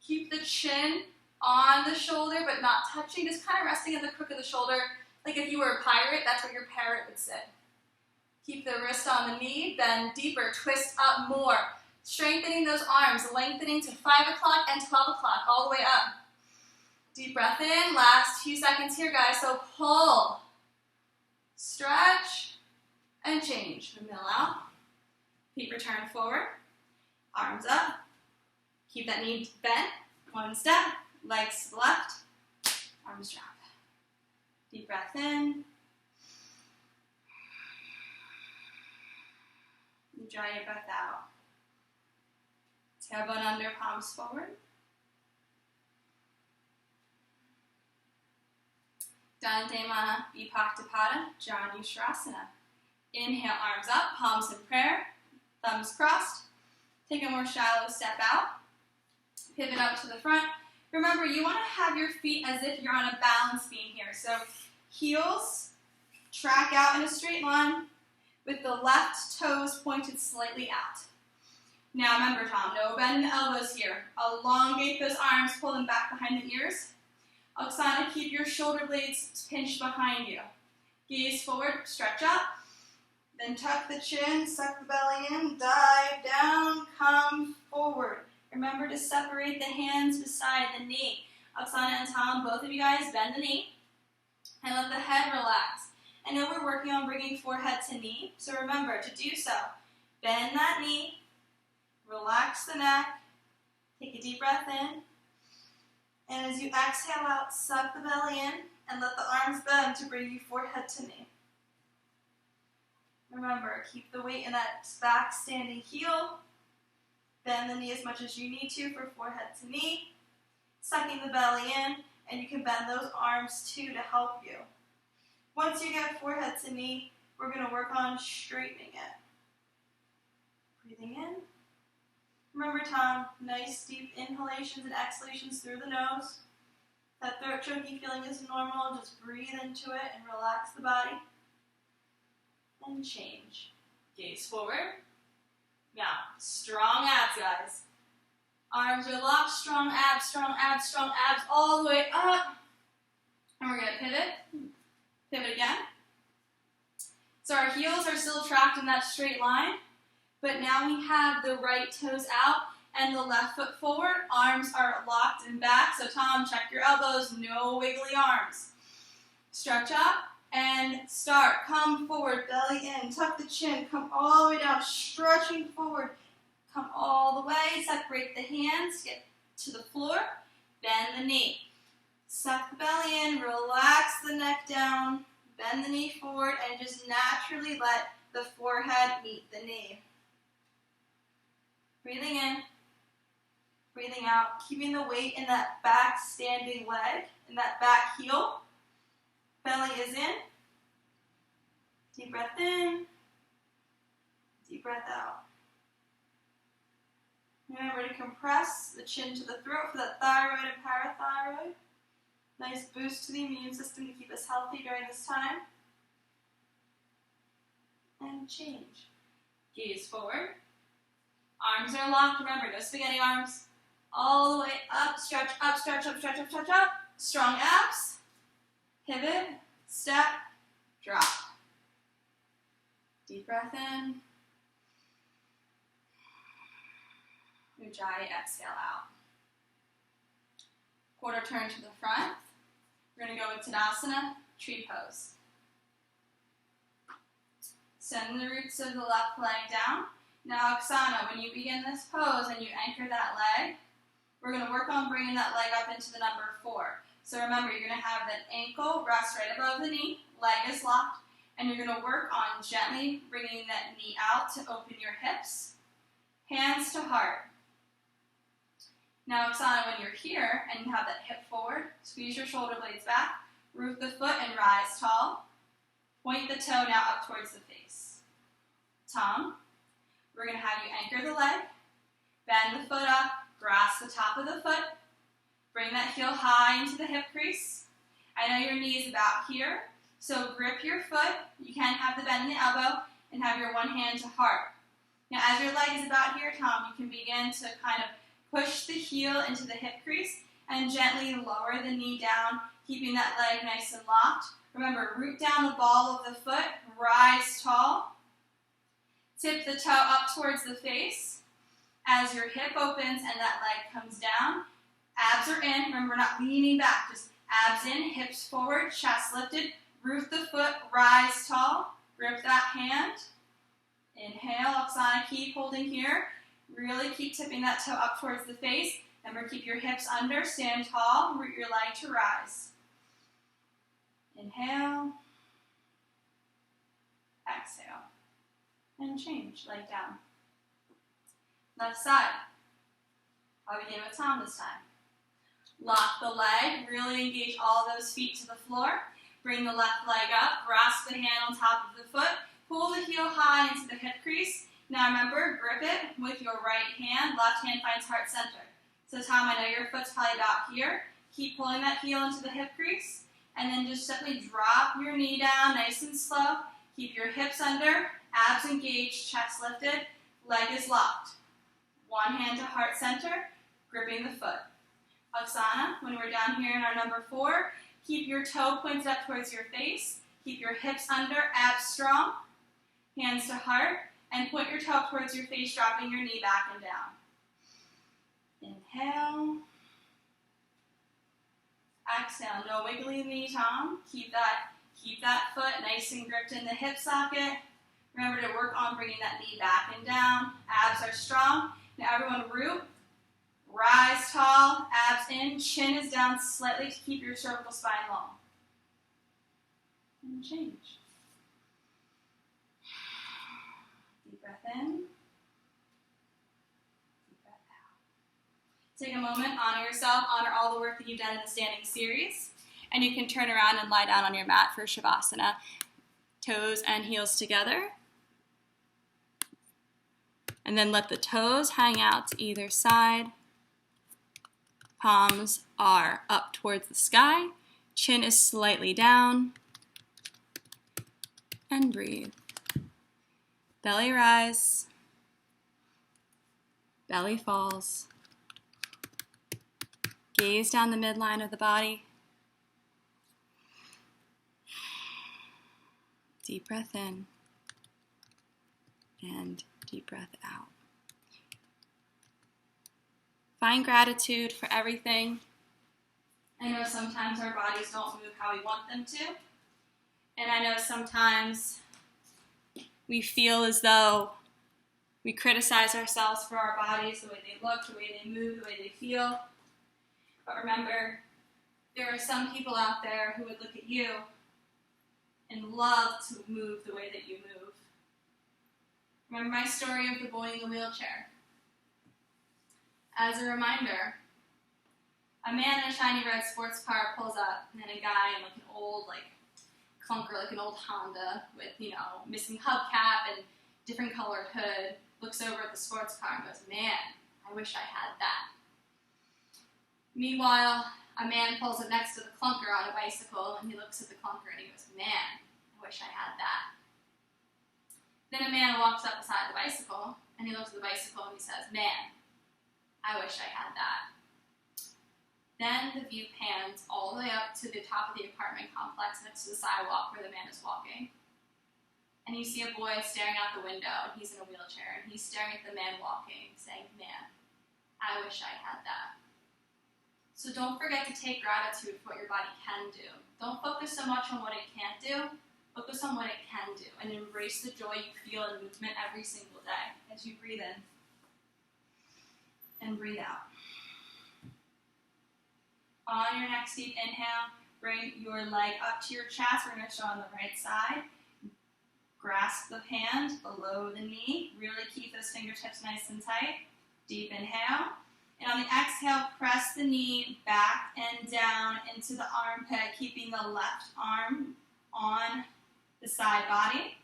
Keep the chin on the shoulder, but not touching, just kind of resting in the crook of the shoulder. Like if you were a pirate, that's where your parrot would sit. Keep the wrist on the knee, bend deeper, twist up more. Strengthening those arms, lengthening to 5 o'clock and 12 o'clock, all the way up. Deep breath in, last few seconds here, guys. So pull, stretch, and change. Mill out. Feet return forward. Arms up. Keep that knee bent. One step. Legs to the left. Arms drop. Deep breath in. And dry your breath out. Tailbone under, palms forward. Dandemana Vipaktapada, Janushirasana. Inhale, arms up, palms in prayer, thumbs crossed. Take a more shallow step out. Pivot up to the front. Remember, you want to have your feet as if you're on a balance beam here. So heels track out in a straight line with the left toes pointed slightly out. Now remember, Tom, no bend in the elbows here. Elongate those arms, pull them back behind the ears. Oksana, keep your shoulder blades pinched behind you. Gaze forward, stretch up. Then tuck the chin, suck the belly in, dive down, come forward. Remember to separate the hands beside the knee. Oksana and Tom, both of you guys, bend the knee and let the head relax. I know we're working on bringing forehead to knee, so remember to do so. Bend that knee, relax the neck, take a deep breath in, and as you exhale out, suck the belly in and let the arms bend to bring you forehead to knee. Remember, keep the weight in that back standing heel. Bend the knee as much as you need to for forehead to knee. Sucking the belly in, and you can bend those arms too to help you. Once you get forehead to knee, we're going to work on straightening it. Breathing in. Remember, Tom, nice deep inhalations and exhalations through the nose. that throat choky feeling is normal. Just breathe into it and relax the body. And change. Gaze forward. Now, strong abs, guys. Arms are locked, strong abs, strong abs, strong abs, all the way up. And we're going to pivot. Pivot again. So our heels are still tracked in that straight line, but now we have the right toes out and the left foot forward. Arms are locked and back. So Tom, check your elbows, no wiggly arms. Stretch up and start. Come forward, belly in, tuck the chin, come all the way down, stretching forward. Come all the way, separate the hands, get to the floor, bend the knee. Suck the belly in, relax the neck down, bend the knee forward, and just naturally let the forehead meet the knee. Breathing in, breathing out, keeping the weight in that back standing leg, in that back heel. Belly is in. Deep breath in, deep breath out. Remember to compress the chin to the throat for that thyroid and parathyroid. Nice boost to the immune system to keep us healthy during this time. And change. Gaze forward. Arms are locked. Remember, no spaghetti arms. All the way up. Stretch up, stretch up, stretch up, stretch up. Strong abs. Pivot. Step. Drop. Deep breath in. Ujjayi, exhale out. Quarter turn to the front. We're going to go with Tadasana, tree pose. Send the roots of the left leg down. Now, Oksana, when you begin this pose and you anchor that leg, we're going to work on bringing that leg up into the number 4. So remember, you're going to have that ankle rest right above the knee, leg is locked, and you're going to work on gently bringing that knee out to open your hips. Hands to heart. Now, Oksana, when you're here and you have that hip forward, squeeze your shoulder blades back, root the foot and rise tall. Point the toe now up towards the face. Tom, we're going to have you anchor the leg, bend the foot up, grasp the top of the foot, bring that heel high into the hip crease. I know your knee is about here, so grip your foot. You can have the bend in the elbow and have your one hand to heart. Now, as your leg is about here, Tom, you can begin to kind of push the heel into the hip crease and gently lower the knee down, keeping that leg nice and locked. Remember, root down the ball of the foot, rise tall. Tip the toe up towards the face as your hip opens and that leg comes down. Abs are in. Remember, we're not leaning back, just abs in, hips forward, chest lifted. Root the foot, rise tall. Grip that hand. Inhale, Oksana, keep holding here. Really keep tipping that toe up towards the face. Remember, keep your hips under, stand tall, root your leg to rise. Inhale. Exhale. And change, leg down. Left side. I'll begin with Tom this time. Lock the leg, really engage all those feet to the floor. Bring the left leg up, grasp the hand on top of the foot, pull the heel high into the hip crease. Now remember, grip it with your right hand, left hand finds heart center. So Tom, I know your foot's probably about here. Keep pulling that heel into the hip crease, and then just simply drop your knee down nice and slow. Keep your hips under, abs engaged, chest lifted, leg is locked. One hand to heart center, gripping the foot. Oksana, when we're down here in our number 4, keep your toe pointed up towards your face. Keep your hips under, abs strong, hands to heart, and point your toe up towards your face, dropping your knee back and down. Inhale. Exhale. No wiggly knee, Tom. Keep that foot nice and gripped in the hip socket. Remember to work on bringing that knee back and down. Abs are strong. Now everyone root. Rise tall. Abs in. Chin is down slightly to keep your cervical spine long. And change. Deep breath in. Deep breath out. Take a moment, honor yourself, honor all the work that you've done in the standing series. And you can turn around and lie down on your mat for Shavasana. Toes and heels together. And then let the toes hang out to either side. Palms are up towards the sky. Chin is slightly down. And breathe. Belly rise. Belly falls. Gaze down the midline of the body. Deep breath in. And deep breath out. Find gratitude for everything. I know sometimes our bodies don't move how we want them to. And I know sometimes we feel as though we criticize ourselves for our bodies, the way they look, the way they move, the way they feel. But remember, there are some people out there who would look at you and love to move the way that you move. Remember my story of the boy in the wheelchair. As a reminder, a man in a shiny red sports car pulls up, and then a guy in like an old clunker, like an old Honda with, missing hubcap and different colored hood, looks over at the sports car and goes, "Man, I wish I had that." Meanwhile, a man pulls up next to the clunker on a bicycle, and he looks at the clunker and he goes, "Man, I wish I had that." Then a man walks up beside the bicycle, and he looks at the bicycle and he says, "Man, I wish I had that." Then the view pans all the way up to the top of the apartment complex next to the sidewalk where the man is walking. And you see a boy staring out the window, and he's in a wheelchair, and he's staring at the man walking, saying, "Man, I wish I had that." So don't forget to take gratitude for what your body can do. Don't focus so much on what it can't do. Focus on what it can do, and embrace the joy you feel in movement every single day as you breathe in and breathe out. On your next deep inhale, bring your leg up to your chest. We're going to show on the right side. Grasp the hand below the knee. Really keep those fingertips nice and tight. Deep inhale. And on the exhale, press the knee back and down into the armpit, keeping the left arm on the side body.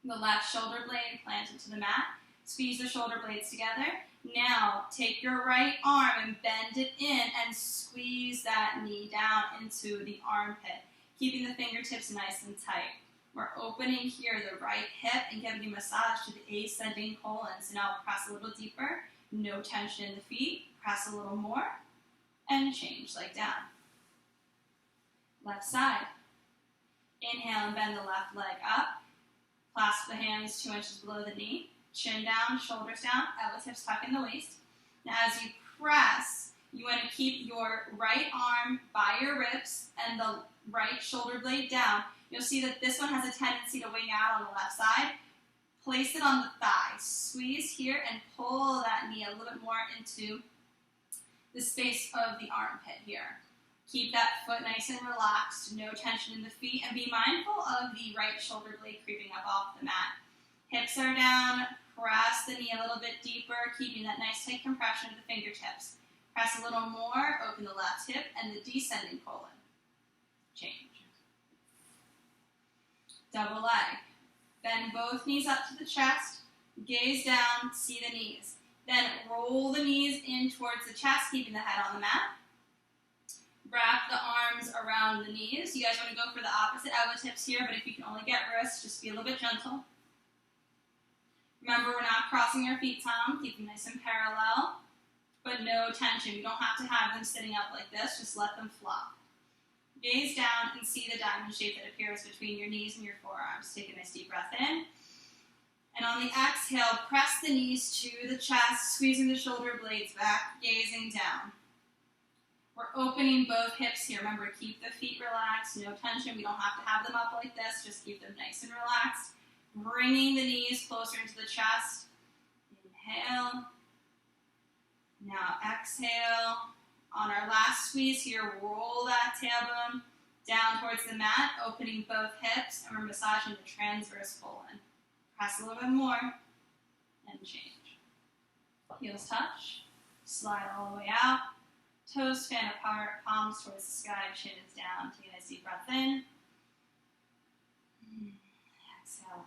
The left shoulder blade planted to the mat. Squeeze the shoulder blades together. Now, take your right arm and bend it in and squeeze that knee down into the armpit, keeping the fingertips nice and tight. We're opening here the right hip and giving a massage to the ascending colon. So now press a little deeper, no tension in the feet, press a little more, and change leg down. Left side. Inhale and bend the left leg up. Clasp the hands 2 inches below the knee. Chin down, shoulders down, elbow tips tuck in the waist. Now as you press, you want to keep your right arm by your ribs and the right shoulder blade down. You'll see that this one has a tendency to wing out on the left side. Place it on the thigh. Squeeze here and pull that knee a little bit more into the space of the armpit here. Keep that foot nice and relaxed, no tension in the feet, and be mindful of the right shoulder blade creeping up off the mat. Hips are down, press the knee a little bit deeper, keeping that nice tight compression of the fingertips. Press a little more, open the left hip and the descending colon. Change. Double leg. Bend both knees up to the chest, gaze down, see the knees. Then roll the knees in towards the chest, keeping the head on the mat. Wrap the arms around the knees. You guys want to go for the opposite elbow tips here, but if you can only get wrists, just be a little bit gentle. Remember, we're not crossing our feet down, keeping nice and parallel, but no tension. You don't have to have them sitting up like this, just let them flop. Gaze down and see the diamond shape that appears between your knees and your forearms. Take a nice deep breath in. And on the exhale, press the knees to the chest, squeezing the shoulder blades back, gazing down. We're opening both hips here. Remember, keep the feet relaxed, no tension. We don't have to have them up like this, just keep them nice and relaxed. Bringing the knees closer into the chest. Inhale. Now exhale. On our last squeeze here, roll that tailbone down towards the mat, opening both hips, and we're massaging the transverse colon. Press a little bit more, and change. Heels touch, slide all the way out, toes fan apart, palms towards the sky, chin is down. Take a nice deep breath in. Exhale out.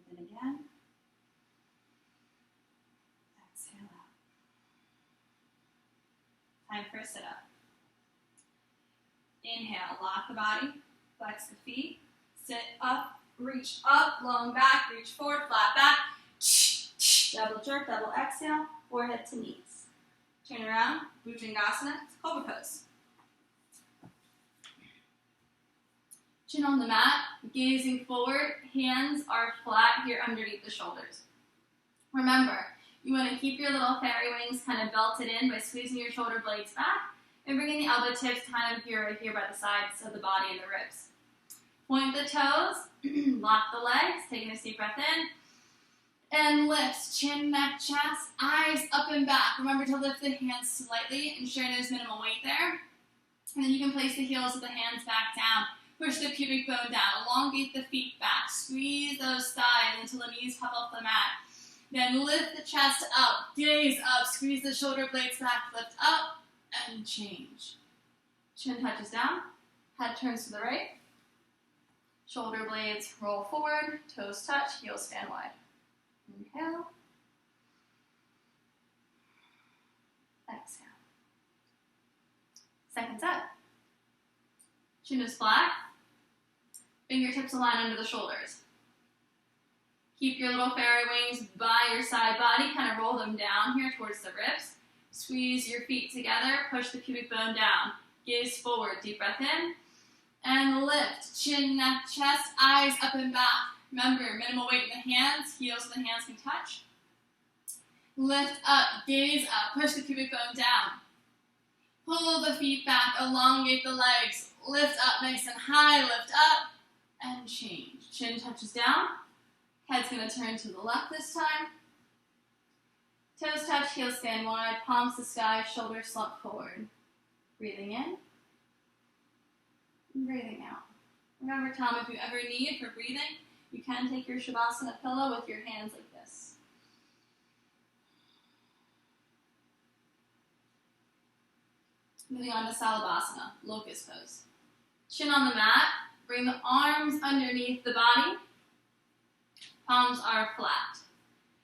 Breathe in again. Exhale out. Time for a sit-up. Inhale, lock the body, flex the feet, sit up, reach up, long back, reach forward, flat back, double jerk, double exhale, forehead to knees. Turn around, Bhujangasana, Cobra Pose. Chin on the mat, gazing forward, hands are flat here underneath the shoulders. Remember, you want to keep your little fairy wings kind of belted in by squeezing your shoulder blades back and bringing the elbow tips kind of here by the sides of the body and the ribs. Point the toes, lock the legs, taking a deep breath in, and lifts, chin, neck, chest, eyes up and back. Remember to lift the hands slightly, ensuring there's minimal weight there. And then you can place the heels of the hands back down. Push the pubic bone down, elongate the feet back, squeeze those thighs until the knees pop off the mat. Then lift the chest up, gaze up, squeeze the shoulder blades back, lift up, and change. Chin touches down, head turns to the right, shoulder blades roll forward, toes touch, heels fan wide. Inhale, exhale. Second set. Chin is flat, fingertips align under the shoulders. Keep your little fairy wings by your side body, kind of roll them down here towards the ribs. Squeeze your feet together, push the pubic bone down. Gaze forward, deep breath in, and lift. Chin, neck, chest, eyes up and back. Remember, minimal weight in the hands, heels of the hands can touch. Lift up, gaze up, push the pubic bone down. Pull the feet back, elongate the legs, lift up nice and high, lift up, and change. Chin touches down, head's going to turn to the left this time. Toes touch, heels stand wide, palms to sky, shoulders slump forward. Breathing in, and breathing out. Remember, Tom, if you ever need for breathing, you can take your Shavasana pillow with your hands like this. Moving on to Salabhasana, locust pose. Chin on the mat, bring the arms underneath the body. Palms are flat.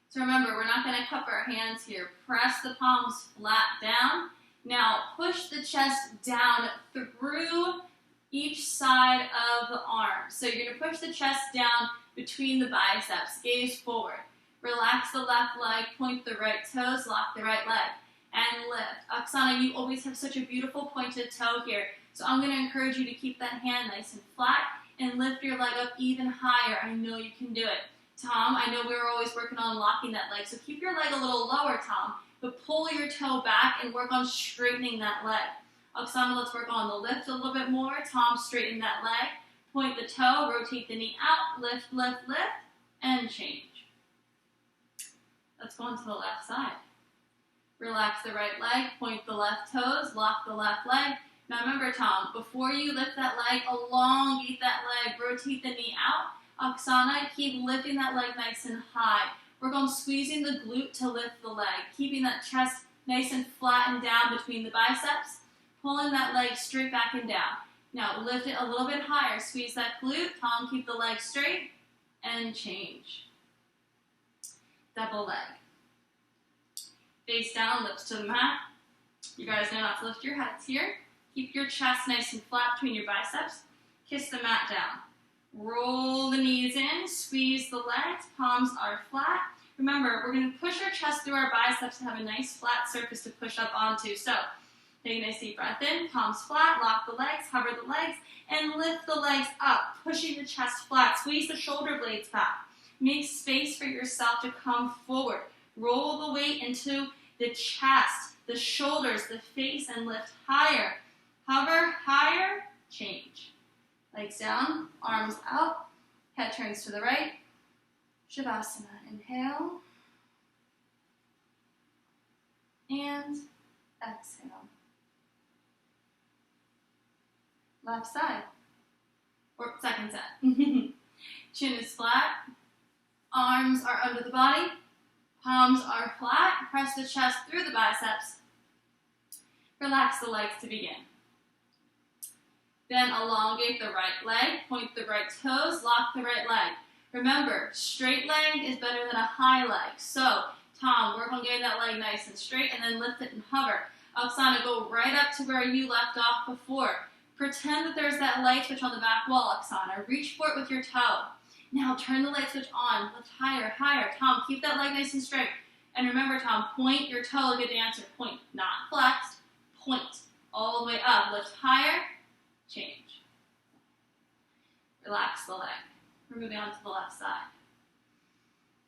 So remember, we're not going to cup our hands here. Press the palms flat down. Now push the chest down through each side of the arm. So you're going to push the chest down between the biceps. Gaze forward. Relax the left leg, point the right toes, lock the right leg, and lift. Oksana, you always have such a beautiful pointed toe here. So I'm going to encourage you to keep that hand nice and flat and lift your leg up even higher. I know you can do it. Tom, I know we're always working on locking that leg, so keep your leg a little lower, Tom, but pull your toe back and work on straightening that leg. Oksana, let's work on the lift a little bit more. Tom, straighten that leg. Point the toe, rotate the knee out, lift, lift, lift, and change. Let's go on to the left side. Relax the right leg, point the left toes, lock the left leg. Now remember, Tom, before you lift that leg, elongate that leg, rotate the knee out. Oksana, keep lifting that leg nice and high. Work on squeezing the glute to lift the leg, keeping that chest nice and flat and down between the biceps, pulling that leg straight back and down. Now lift it a little bit higher, squeeze that glute, Tom, keep the leg straight, and change. Double leg. Face down, lips to the mat. You guys know not to lift your heads here. Keep your chest nice and flat between your biceps. Kiss the mat down. Roll the knees in, squeeze the legs, palms are flat. Remember, we're going to push our chest through our biceps to have a nice flat surface to push up onto. So, take a nice deep breath in, palms flat, lock the legs, hover the legs, and lift the legs up, pushing the chest flat. Squeeze the shoulder blades back. Make space for yourself to come forward. Roll the weight into the chest, the shoulders, the face, and lift higher. Hover, higher, change. Legs down, arms out, head turns to the right. Shavasana, inhale. And exhale. Left side, or second set. Chin is flat, arms are under the body, palms are flat, press the chest through the biceps. Relax the legs to begin. Then elongate the right leg, point the right toes, lock the right leg. Remember, straight leg is better than a high leg. So, Tom, work on getting that leg nice and straight and then lift it and hover. Oksana, go right up to where you left off before. Pretend that there's that light switch on the back wall, Oksana. Reach for it with your toe. Now turn the light switch on. Lift higher, higher. Tom, keep that leg nice and straight. And remember, Tom, point your toe like a dancer. Point, not flexed. Point all the way up. Lift higher. Change. Relax the leg. We're moving on to the left side.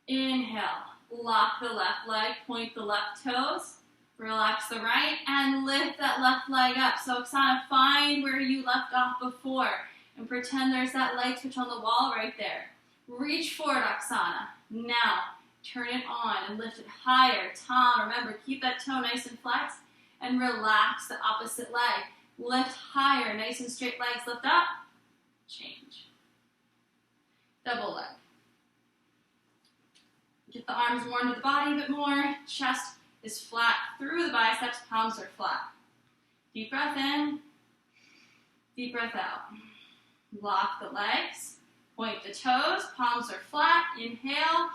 Inhale. Lock the left leg. Point the left toes. Relax the right. And lift that left leg up. So, Oksana, find where you left off before. And pretend there's that light switch on the wall right there. Reach forward, Oksana. Now, turn it on and lift it higher. Tom, remember, keep that toe nice and flexed. And relax the opposite leg. Lift higher. Nice and straight legs. Lift up. Change. Double leg. Get the arms worn to the body a bit more. Chest is flat through the biceps. Palms are flat. Deep breath in. Deep breath out. Lock the legs. Point the toes. Palms are flat. Inhale.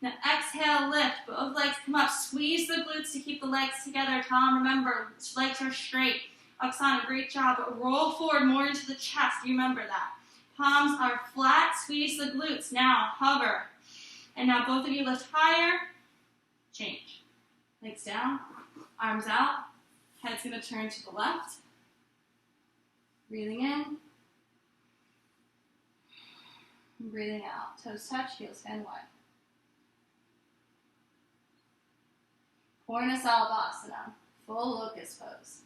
Now exhale, lift. Both legs come up. Squeeze the glutes to keep the legs together. Tom, remember, legs are straight. Oksana, great job. But roll forward more into the chest. You remember that. Palms are flat. Squeeze the glutes. Now hover. And now both of you lift higher. Change. Legs down. Arms out. Head's going to turn to the left. Breathing in. Breathing out. Toes touch. Heels stand wide. Purna Salabhasana. Full locust pose.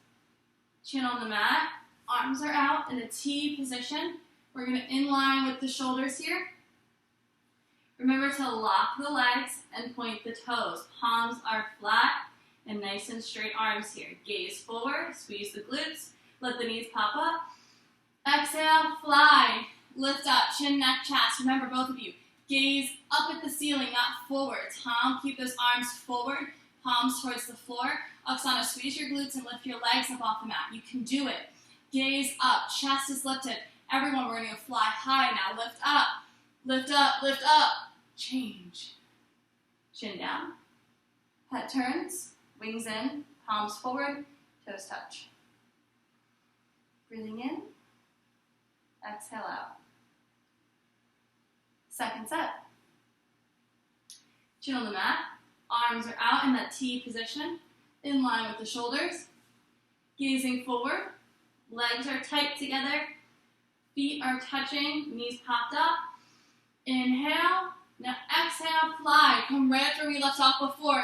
Chin on the mat. Arms are out in a T position. We're going to inline with the shoulders here. Remember to lock the legs and point the toes. Palms are flat and nice and straight arms here. Gaze forward, squeeze the glutes, let the knees pop up. Exhale, fly, lift up, chin, neck, chest. Remember, both of you, gaze up at the ceiling, not forward. Tom, keep those arms forward, palms towards the floor. Oksana, squeeze your glutes and lift your legs up off the mat. You can do it. Gaze up, chest is lifted. Everyone, we're going to fly high now. Lift up, lift up, lift up. Change. Chin down. Head turns. Wings in. Palms forward. Toes touch. Breathing in. Exhale out. Second set. Chin on the mat. Arms are out in that T position. In line with the shoulders. Gazing forward. Legs are tight together. Feet are touching. Knees popped up. Inhale. Now exhale, fly. Come right up where we left off before.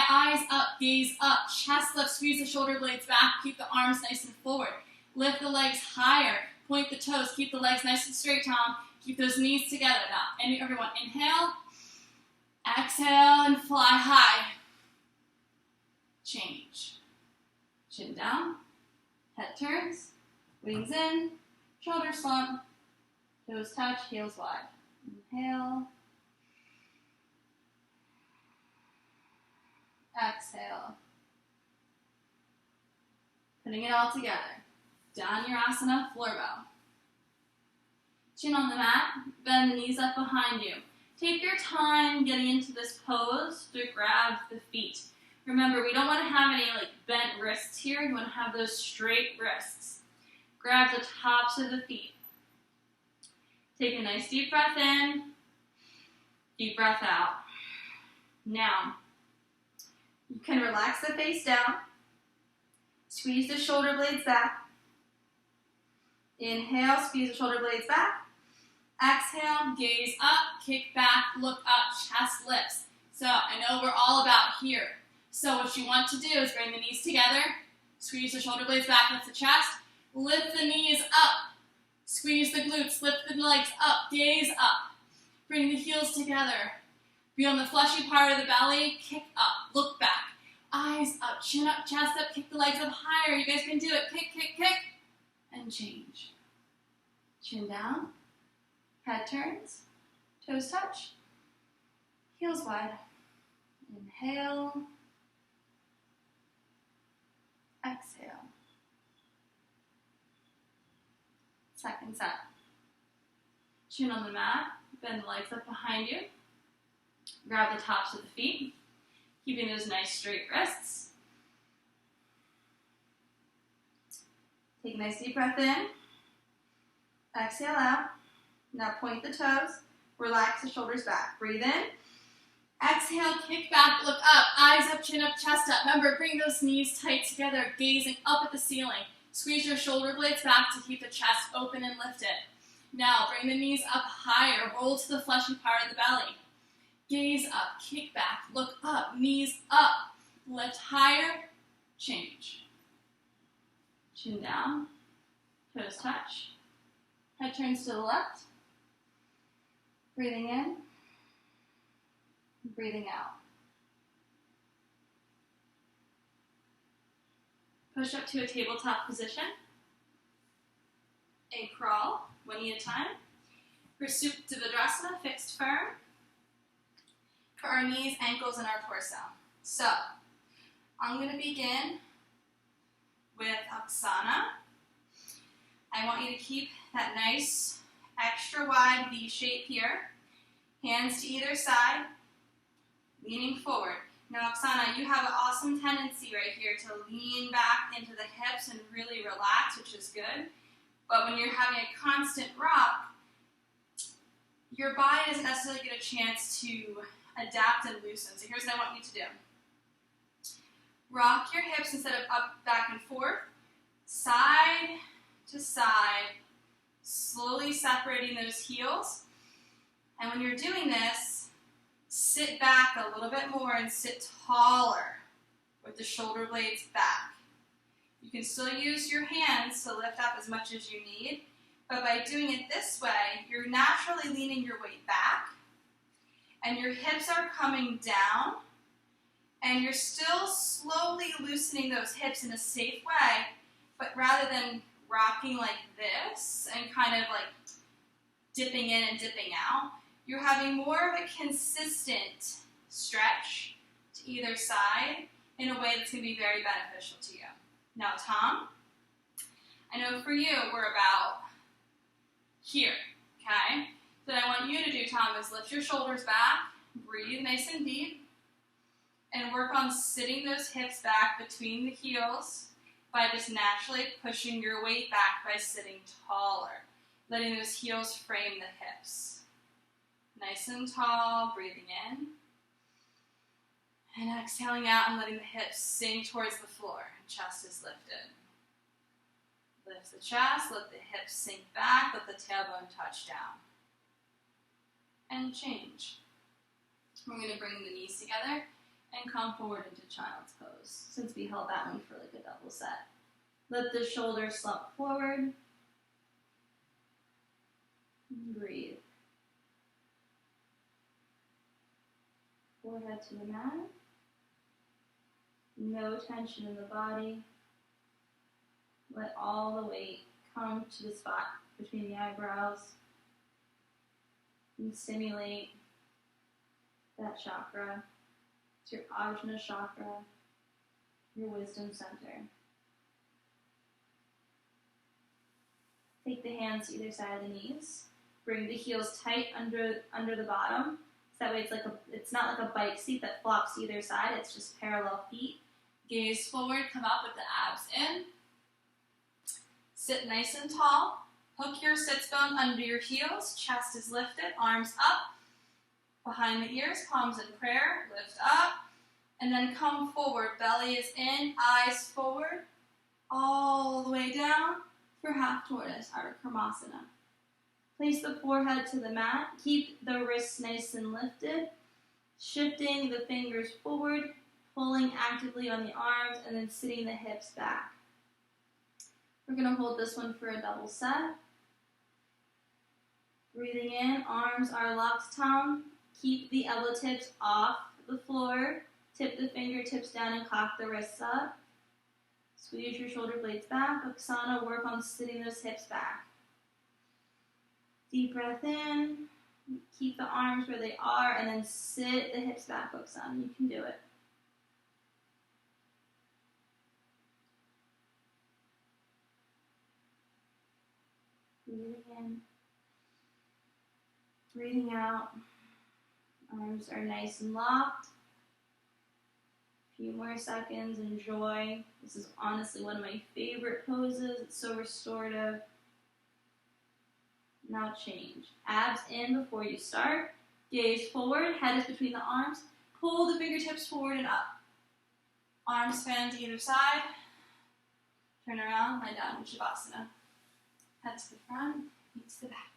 Eyes up, gaze up. Chest lift, squeeze the shoulder blades back. Keep the arms nice and forward. Lift the legs higher. Point the toes. Keep the legs nice and straight, Tom. Keep those knees together now. And everyone, inhale. Exhale and fly high. Change. Chin down. Head turns. Wings in. Shoulders slump. Toes touch. Heels wide. Inhale. Exhale. Putting it all together. Dhanurasana, floor bow. Chin on the mat, bend the knees up behind you. Take your time getting into this pose to grab the feet. Remember, we don't want to have any bent wrists here. You want to have those straight wrists. Grab the tops of the feet. Take a nice deep breath in, deep breath out. Now, you can relax the face down. Squeeze the shoulder blades back. Inhale, squeeze the shoulder blades back. Exhale, gaze up, kick back, look up, chest lifts. So I know we're all about here. So what you want to do is bring the knees together, squeeze the shoulder blades back, lift the chest, lift the knees up, squeeze the glutes, lift the legs up, gaze up. Bring the heels together. Be on the fleshy part of the belly, kick up, look back. Eyes up, chin up, chest up, kick the legs up higher. You guys can do it. Kick, kick, kick. And change. Chin down. Head turns. Toes touch. Heels wide. Inhale. Exhale. Second set. Chin on the mat. Bend the legs up behind you. Grab the tops of the feet. Keeping those nice straight wrists. Take a nice deep breath in. Exhale out. Now point the toes. Relax the shoulders back. Breathe in. Exhale, kick back, look up, eyes up, chin up, chest up. Remember, bring those knees tight together, gazing up at the ceiling. Squeeze your shoulder blades back to keep the chest open and lifted. Now, bring the knees up higher, roll to the fleshy part of the belly. Gaze up, kick back, look up, knees up, lift higher, change. Chin down, toes touch. Head turns to the left. Breathing in. Breathing out. Push up to a tabletop position. A crawl, one knee at a time. For Supta, fixed firm. For our knees, ankles, and our torso. So, I'm going to begin with Oksana. I want you to keep that nice, extra wide V shape here. Hands to either side. Leaning forward. Now, Oksana, you have an awesome tendency right here to lean back into the hips and really relax, which is good. But when you're having a constant rock, your body doesn't necessarily get a chance to adapt and loosen. So here's what I want you to do. Rock your hips instead of up, back, and forth, side to side, slowly separating those heels. And when you're doing this, sit back a little bit more and sit taller with the shoulder blades back. You can still use your hands to lift up as much as you need, but by doing it this way, you're naturally leaning your weight back, and your hips are coming down, and you're still slowly loosening those hips in a safe way, but rather than rocking like this and kind of like dipping in and dipping out, you're having more of a consistent stretch to either side in a way that's going to be very beneficial to you. Now, Tom, I know for you, we're about here, okay? So what I want you to do, Tom, is lift your shoulders back, breathe nice and deep, and work on sitting those hips back between the heels by just naturally pushing your weight back by sitting taller, letting those heels frame the hips. Nice and tall, breathing in. And exhaling out and letting the hips sink towards the floor. Chest is lifted. Lift the chest, let the hips sink back, let the tailbone touch down. And change. We're going to bring the knees together and come forward into child's pose, since we held that one for like a double set. Let the shoulders slump forward. Breathe. Forehead to the mat. No tension in the body. Let all the weight come to the spot between the eyebrows and stimulate that chakra. It's your Ajna chakra, your wisdom center. Take the hands to either side of the knees. Bring the heels tight under the bottom. So that way it's not like a bike seat that flops to either side. It's just parallel feet. Gaze forward, come up with the abs in. Sit nice and tall. Hook your sits bone under your heels. Chest is lifted, arms up. Behind the ears, palms in prayer. Lift up. And then come forward. Belly is in, eyes forward. All the way down for half tortoise, Ardha Karmasana. Place the forehead to the mat. Keep the wrists nice and lifted. Shifting the fingers forward, pulling actively on the arms, and then sitting the hips back. We're going to hold this one for a double set. Breathing in, arms are locked, Tom. Keep the elbow tips off the floor. Tip the fingertips down and cock the wrists up. Squeeze your shoulder blades back. Oksana, work on sitting those hips back. Deep breath in, keep the arms where they are, and then sit the hips back, Oksana. You can do it. Breathing in, breathing out. Arms are nice and locked. Few more seconds, enjoy. This is honestly one of my favorite poses. It's so restorative. Now change. Abs in before you start. Gaze forward, head is between the arms. Pull the fingertips forward and up. Arms fan to either side. Turn around, lie down in Shavasana. Head to the front, feet to the back.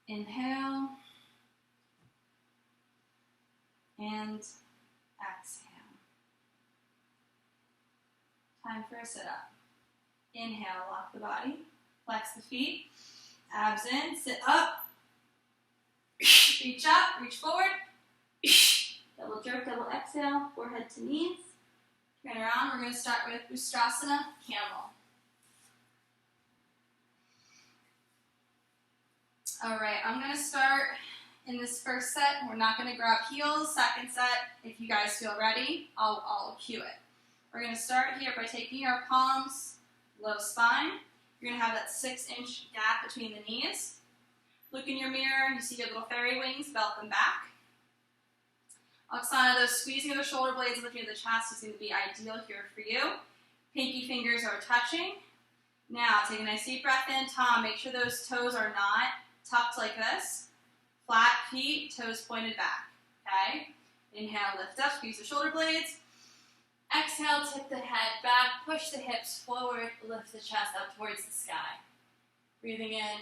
Inhale. And exhale. Time for a sit-up. Inhale, lock the body. Flex the feet. Abs in, sit up. Reach up, reach forward. Double jerk, double exhale, forehead to knees. Turn around, we're going to start with Ustrasana, camel. All right, I'm going to start in this first set. We're not going to grab heels. Second set, if you guys feel ready, I'll cue it. We're going to start here by taking our palms, low spine. You're going to have that 6-inch gap between the knees. Look in your mirror, you see your little fairy wings, belt them back. Oksana, those squeezing of the shoulder blades and lifting of the chest is going to be ideal here for you. Pinky fingers are touching. Now, take a nice deep breath in. Tom, make sure those toes are not tucked like this. Flat feet, toes pointed back. Okay? Inhale, lift up, squeeze the shoulder blades. Exhale, tip the head back, push the hips forward, lift the chest up towards the sky. Breathing in,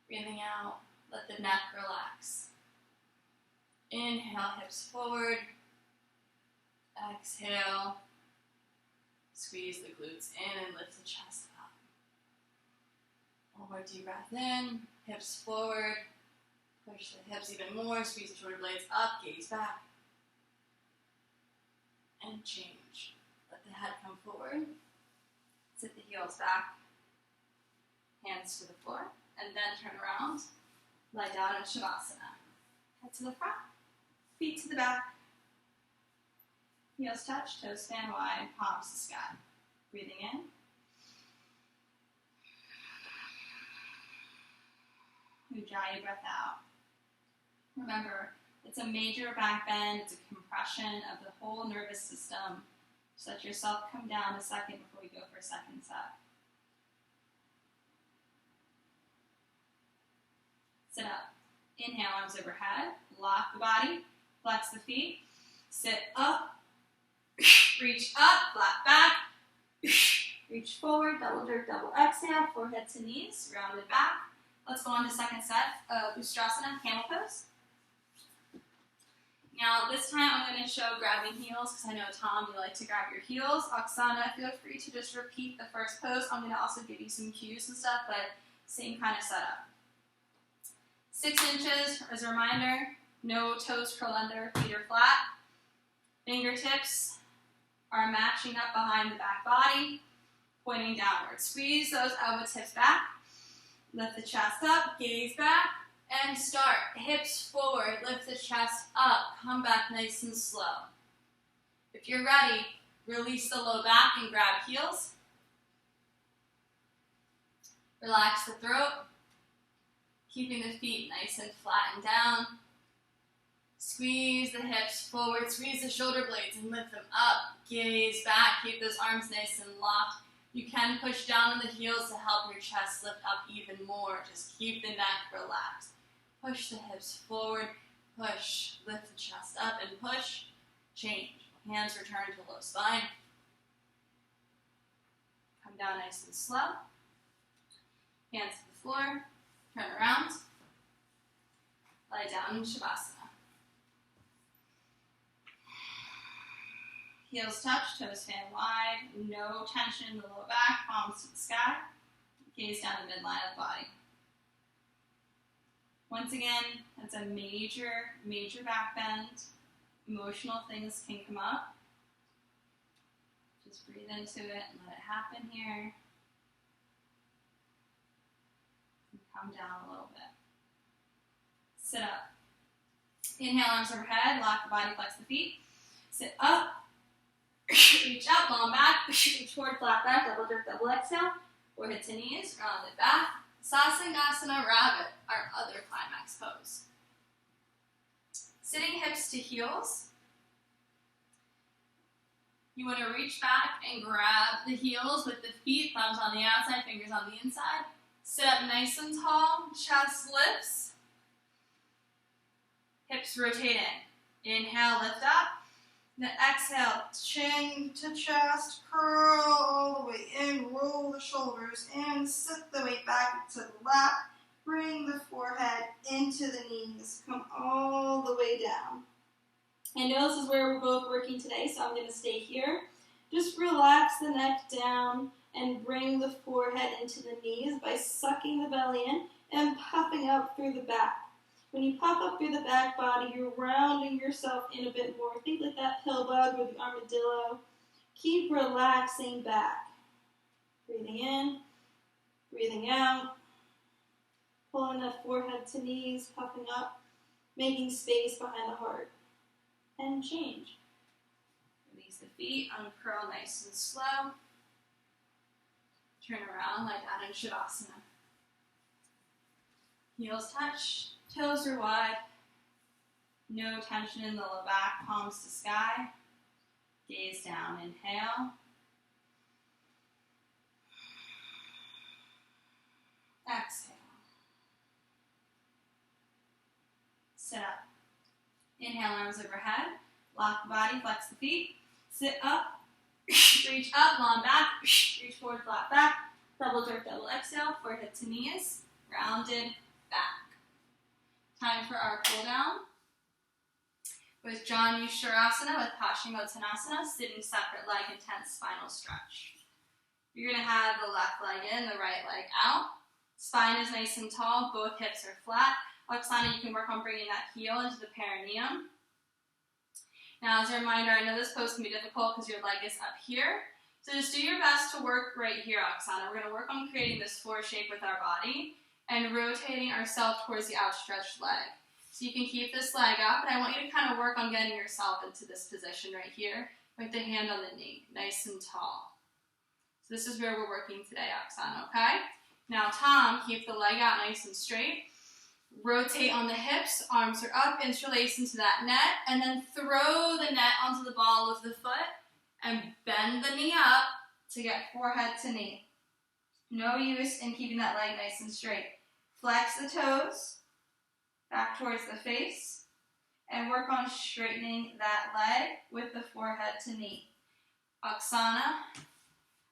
breathing out, let the neck relax. Inhale, hips forward. Exhale, squeeze the glutes in and lift the chest up. One more deep breath in, hips forward. Push the hips even more, squeeze the shoulder blades up, gaze back. And change. Let the head come forward. Sit the heels back. Hands to the floor. And then turn around. Lie down in Shavasana. Head to the front. Feet to the back. Heels touch, toes fan wide, palms to sky. Breathing in. Ujjayi breath out. Remember, it's a major back bend. It's a compression of the whole nervous system. Just let yourself come down a second before we go for a second set. Sit up. Inhale, arms overhead. Lock the body. Flex the feet. Sit up. Reach up. Flat back. Reach forward. Double jerk, double exhale. Forehead to knees. Rounded back. Let's go on to second set of Ustrasana, camel pose. Now, this time I'm going to show grabbing heels because I know, Tom, you like to grab your heels. Oksana, feel free to just repeat the first pose. I'm going to also give you some cues and stuff, but same kind of setup. 6 inches as a reminder, no toes curl under, feet are flat. Fingertips are matching up behind the back body, pointing downward. Squeeze those elbow tips back. Lift the chest up, gaze back. And start. Hips forward, lift the chest up, come back nice and slow. If you're ready, release the low back and grab heels. Relax the throat, keeping the feet nice and flat and down. Squeeze the hips forward, squeeze the shoulder blades and lift them up. Gaze back, keep those arms nice and locked. You can push down on the heels to help your chest lift up even more. Just keep the neck relaxed. Push the hips forward, push, lift the chest up and push, change. Hands return to low spine. Come down nice and slow. Hands to the floor, turn around. Lie down in Shavasana. Heels touch, toes fan wide, no tension in the low back, palms to the sky. Gaze down the midline of the body. Once again, that's a major, major back bend. Emotional things can come up. Just breathe into it and let it happen here. And come down a little bit. Sit up. Inhale, arms overhead, lock the body, flex the feet. Sit up. Reach up, long back. Reach forward, flat back, double jerk, double exhale. Forehead to knees, round it back. Sasangasana Rabbit, our other climax pose. Sitting hips to heels. You want to reach back and grab the heels with the feet, thumbs on the outside, fingers on the inside. Sit up nice and tall, chest lifts. Hips rotate in. Inhale, lift up. Then exhale, chin to chest, curl all the way in, roll the shoulders in, sit the weight back to the lap, bring the forehead into the knees, come all the way down. I know this is where we're both working today, so I'm going to stay here. Just relax the neck down and bring the forehead into the knees by sucking the belly in and puffing up through the back. When you puff up through the back body, you're rounding yourself in a bit more. Think like that pill bug or the armadillo. Keep relaxing back. Breathing in, breathing out. Pulling that forehead to knees, puffing up, making space behind the heart. And change. Release the feet, uncurl nice and slow. Turn around like that in Shavasana. Heels touch, toes are wide. No tension in the low back, palms to sky. Gaze down, inhale. Exhale. Sit up. Inhale, arms overhead. Lock the body, flex the feet. Sit up. Reach up, long back. Reach forward, flat back. Double jerk, double exhale. Forehead to knees. Rounded back. Time for our cool down. With Janu Shavasana with Paschimottanasana, sitting separate leg, intense spinal stretch. You're going to have the left leg in, the right leg out. Spine is nice and tall, both hips are flat. Oksana, you can work on bringing that heel into the perineum. Now, as a reminder, I know this pose can be difficult because your leg is up here. So just do your best to work right here, Oksana. We're going to work on creating this floor shape with our body and rotating ourselves towards the outstretched leg. So you can keep this leg up, and I want you to kind of work on getting yourself into this position right here with the hand on the knee, nice and tall. So this is where we're working today, Oksana, okay? Now, Tom, keep the leg out nice and straight. Rotate on the hips, arms are up, interlace into that net, and then throw the net onto the ball of the foot and bend the knee up to get forehead to knee. No use in keeping that leg nice and straight. Flex the toes back towards the face and work on straightening that leg with the forehead to knee. Oksana,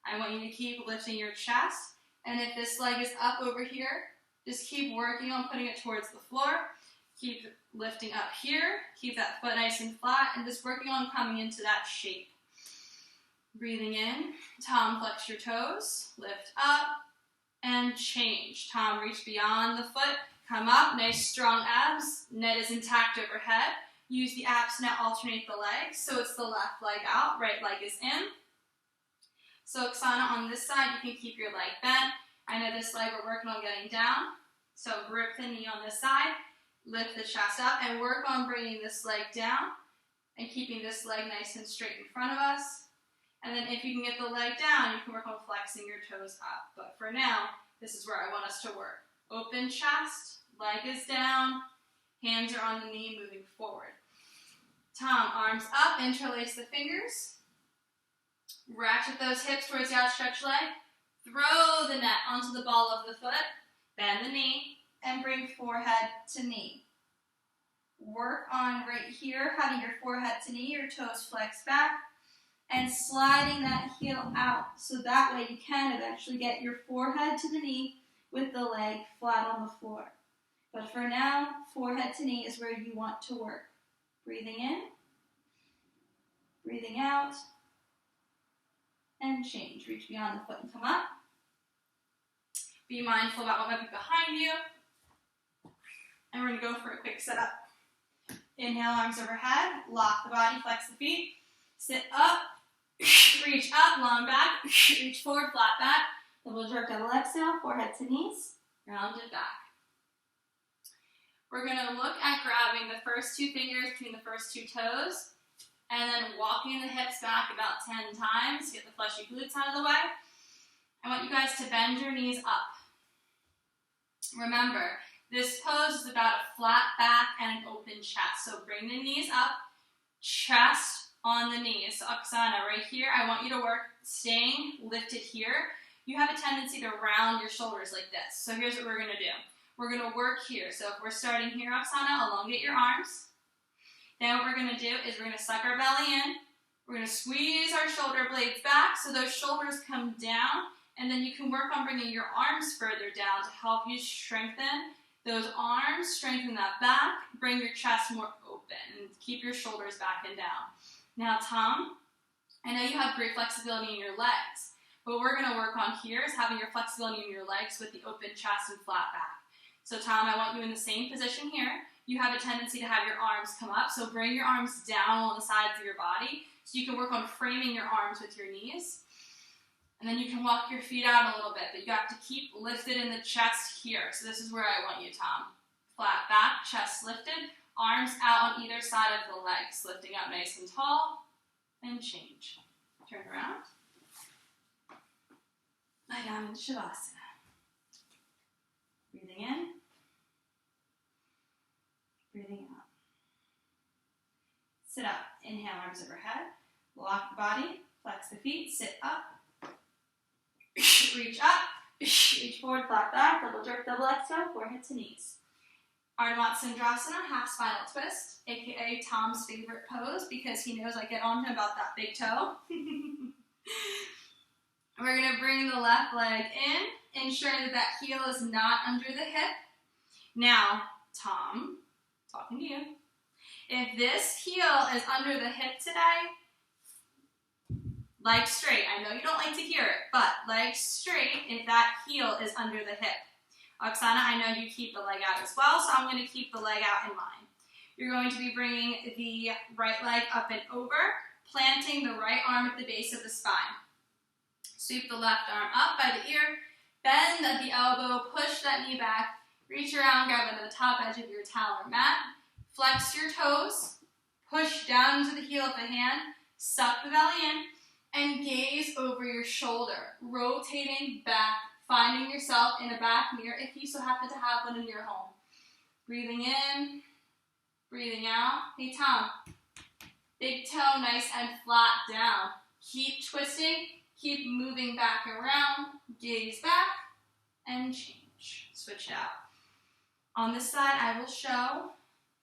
I want you to keep lifting your chest, and if this leg is up over here, just keep working on putting it towards the floor. Keep lifting up here. Keep that foot nice and flat, and just working on coming into that shape. Breathing in. Tom, flex your toes. Lift up and change. Tom, reach beyond the foot. Come up. Nice strong abs. Net is intact overhead. Use the abs to now alternate the legs. So it's the left leg out, right leg is in. So Oksana, on this side, you can keep your leg bent. I know this leg we're working on getting down. So grip the knee on this side, lift the chest up, and work on bringing this leg down and keeping this leg nice and straight in front of us. And then if you can get the leg down, you can work on flexing your toes up. But for now, this is where I want us to work. Open chest, leg is down, hands are on the knee, moving forward. Tom, arms up, interlace the fingers. Ratchet those hips towards the outstretched leg. Throw the net onto the ball of the foot, bend the knee, and bring forehead to knee. Work on right here, having your forehead to knee, your toes flex back, and sliding that heel out. So that way you can eventually get your forehead to the knee with the leg flat on the floor. But for now, forehead to knee is where you want to work. Breathing in, breathing out, and change. Reach beyond the foot and come up. Be mindful about what might be behind you. And we're going to go for a quick sit up. Inhale, arms overhead. Lock the body, flex the feet. Sit up. Reach up, long back. Reach forward, flat back. Double jerk, double exhale. Forehead to knees. Rounded back. We're going to look at grabbing the first two fingers between the first two toes. And then walking the hips back about 10 times. Get the fleshy glutes out of the way. I want you guys to bend your knees up. Remember, This pose is about a flat back and an open chest. So bring the knees up, chest on the knees. So Oksana, right here, I want you to work staying lifted here. You have a tendency to round your shoulders like this. So here's what we're gonna do. We're gonna work here. So if we're starting here, Oksana, elongate your arms. Then what we're gonna do is we're gonna suck our belly in. We're gonna squeeze our shoulder blades back so those shoulders come down, and then you can work on bringing your arms further down to help you strengthen those arms, strengthen that back, bring your chest more open, and keep your shoulders back and down. Now, Tom, I know you have great flexibility in your legs. What we're gonna work on here is having your flexibility in your legs with the open chest and flat back. So Tom, I want you in the same position here. You have a tendency to have your arms come up, so bring your arms down on the sides of your body so you can work on framing your arms with your knees. And then you can walk your feet out a little bit, but you have to keep lifted in the chest here. So this is where I want you, Tom. Flat back, chest lifted, arms out on either side of the legs, lifting up nice and tall, and change. Turn around. Lie down in Shavasana. Breathing in. Breathing out. Sit up. Inhale, arms overhead. Lock the body. Flex the feet. Sit up. Reach up. Reach forward, flat back. Double jerk, double exhale. Forehead to knees. Ardha Matsyendrasana, half spinal twist, aka Tom's favorite pose because he knows I get on him about that big toe. We're going to bring the left leg in, ensuring that that heel is not under the hip. Now, Tom, talking to you. If this heel is under the hip today, leg straight. I know you don't like to hear it, but leg straight if that heel is under the hip. Oksana, I know you keep the leg out as well, so I'm going to keep the leg out in line. You're going to be bringing the right leg up and over, planting the right arm at the base of the spine. Sweep the left arm up by the ear, bend at the elbow, push that knee back, reach around, grab onto the top edge of your towel or mat, flex your toes, push down into the heel of the hand, suck the belly in, and gaze over your shoulder, rotating back, finding yourself in a back mirror if you so happen to have one in your home. Breathing in, breathing out. Hey Tom, big toe nice and flat down. Keep twisting, keep moving back around, gaze back, and change. Switch it out. On this side, I will show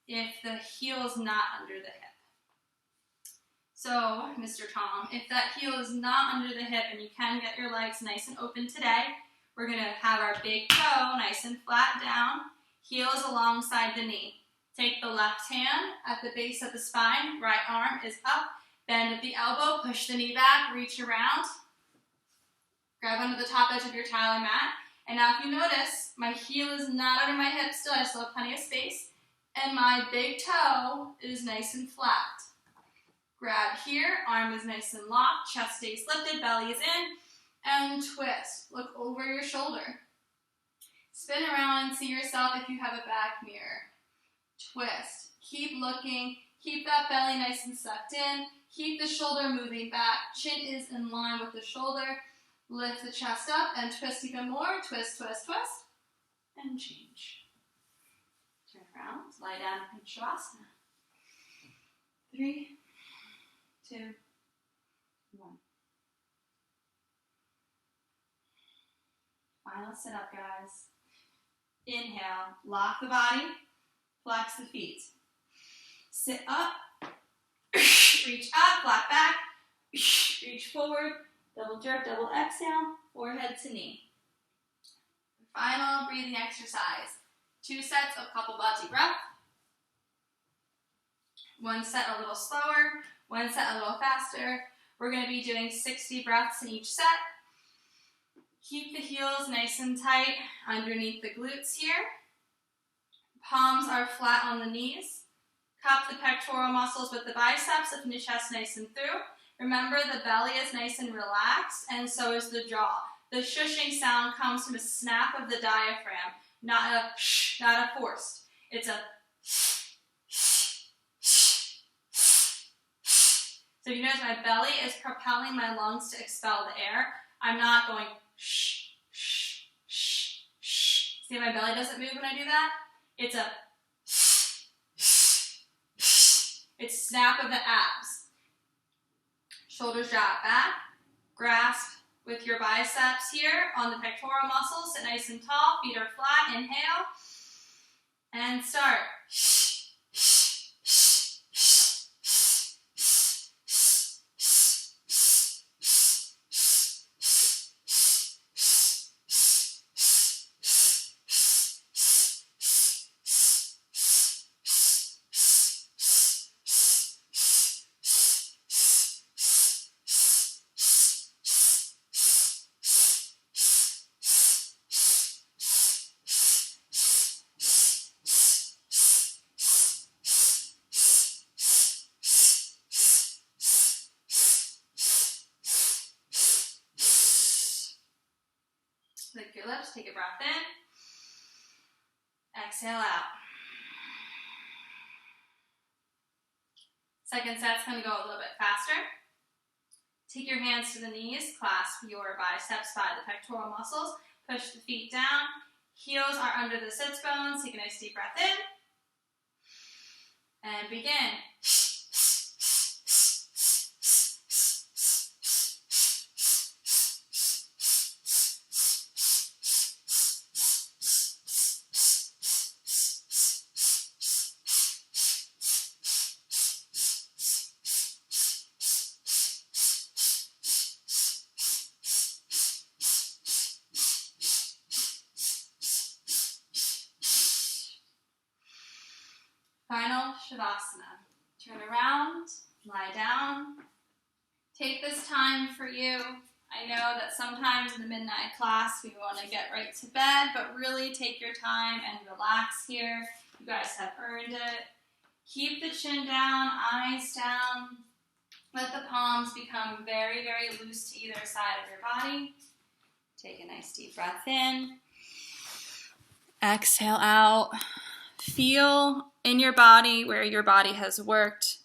if the heel is not under the hip. So, Mr. Tom, if that heel is not under the hip and you can get your legs nice and open today, we're going to have our big toe nice and flat down, heels alongside the knee. Take the left hand at the base of the spine, right arm is up, bend at the elbow, push the knee back, reach around, grab onto the top edge of your towel or mat, and now if you notice, my heel is not under my hip still, I still have plenty of space, and my big toe is nice and flat. Grab here, arm is nice and locked, chest stays lifted, belly is in, and twist. Look over your shoulder. Spin around and see yourself if you have a back mirror. Twist. Keep looking. Keep that belly nice and sucked in. Keep the shoulder moving back. Chin is in line with the shoulder. Lift the chest up and twist even more. Twist, twist, twist. And change. Turn around. Lie down in Shavasana. 3, 2, 1. Final sit up, guys. Inhale, lock the body, flex the feet. Sit up, reach up, flat back, reach forward, double jerk, double exhale, forehead to knee. Final breathing exercise. 2 sets of Kapalbhati breath. 1 set a little slower, 1 set a little faster. We're going to be doing 60 breaths in each set. Keep the heels nice and tight underneath the glutes here. Palms are flat on the knees. Cup the pectoral muscles with the biceps, lifting the chest nice and through. Remember, the belly is nice and relaxed, and so is the jaw. The shushing sound comes from a snap of the diaphragm, not a shh, not a forced. It's a so you notice my belly is propelling my lungs to expel the air. I'm not going shh, shh, shh, shh. See, my belly doesn't move when I do that? It's a it's snap of the abs. Shoulders drop back. Grasp with your biceps here on the pectoral muscles. Sit nice and tall. Feet are flat. Inhale. And start. Lick your lips, take a breath in. Exhale out. Second set's going to go a little bit faster. Take your hands to the knees, clasp your biceps by the pectoral muscles, push the feet down. Heels are under the sits bones. Take a nice deep breath in. And begin. Final Shavasana. Turn around, lie down. Take this time for you. I know that sometimes in the midnight class we want to get right to bed, but really take your time and relax here. You guys have earned it. Keep the chin down, eyes down. Let the palms become very, very loose to either side of your body. Take a nice deep breath in. Exhale out. Feel in your body where your body has worked.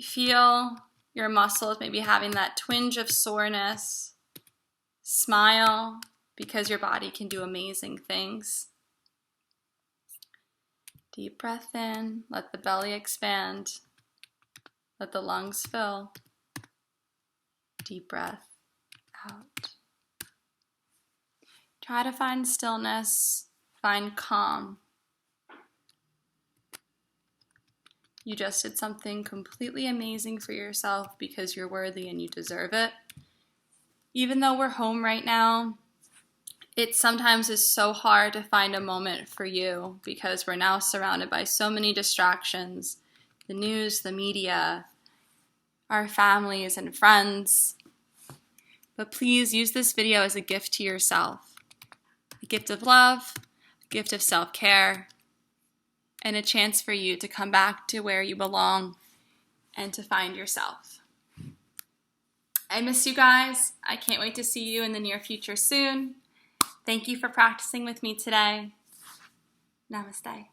Feel your muscles maybe having that twinge of soreness. Smile because your body can do amazing things. Deep breath in. Let the belly expand. Let the lungs fill. Deep breath out. Try to find stillness. Find calm. You just did something completely amazing for yourself because you're worthy and you deserve it. Even though we're home right now, it sometimes is so hard to find a moment for you because we're now surrounded by so many distractions. The news, the media, our families and friends. But please use this video as a gift to yourself. A gift of love, a gift of self-care, and a chance for you to come back to where you belong and to find yourself. I miss you guys. I can't wait to see you in the near future soon. Thank you for practicing with me today. Namaste.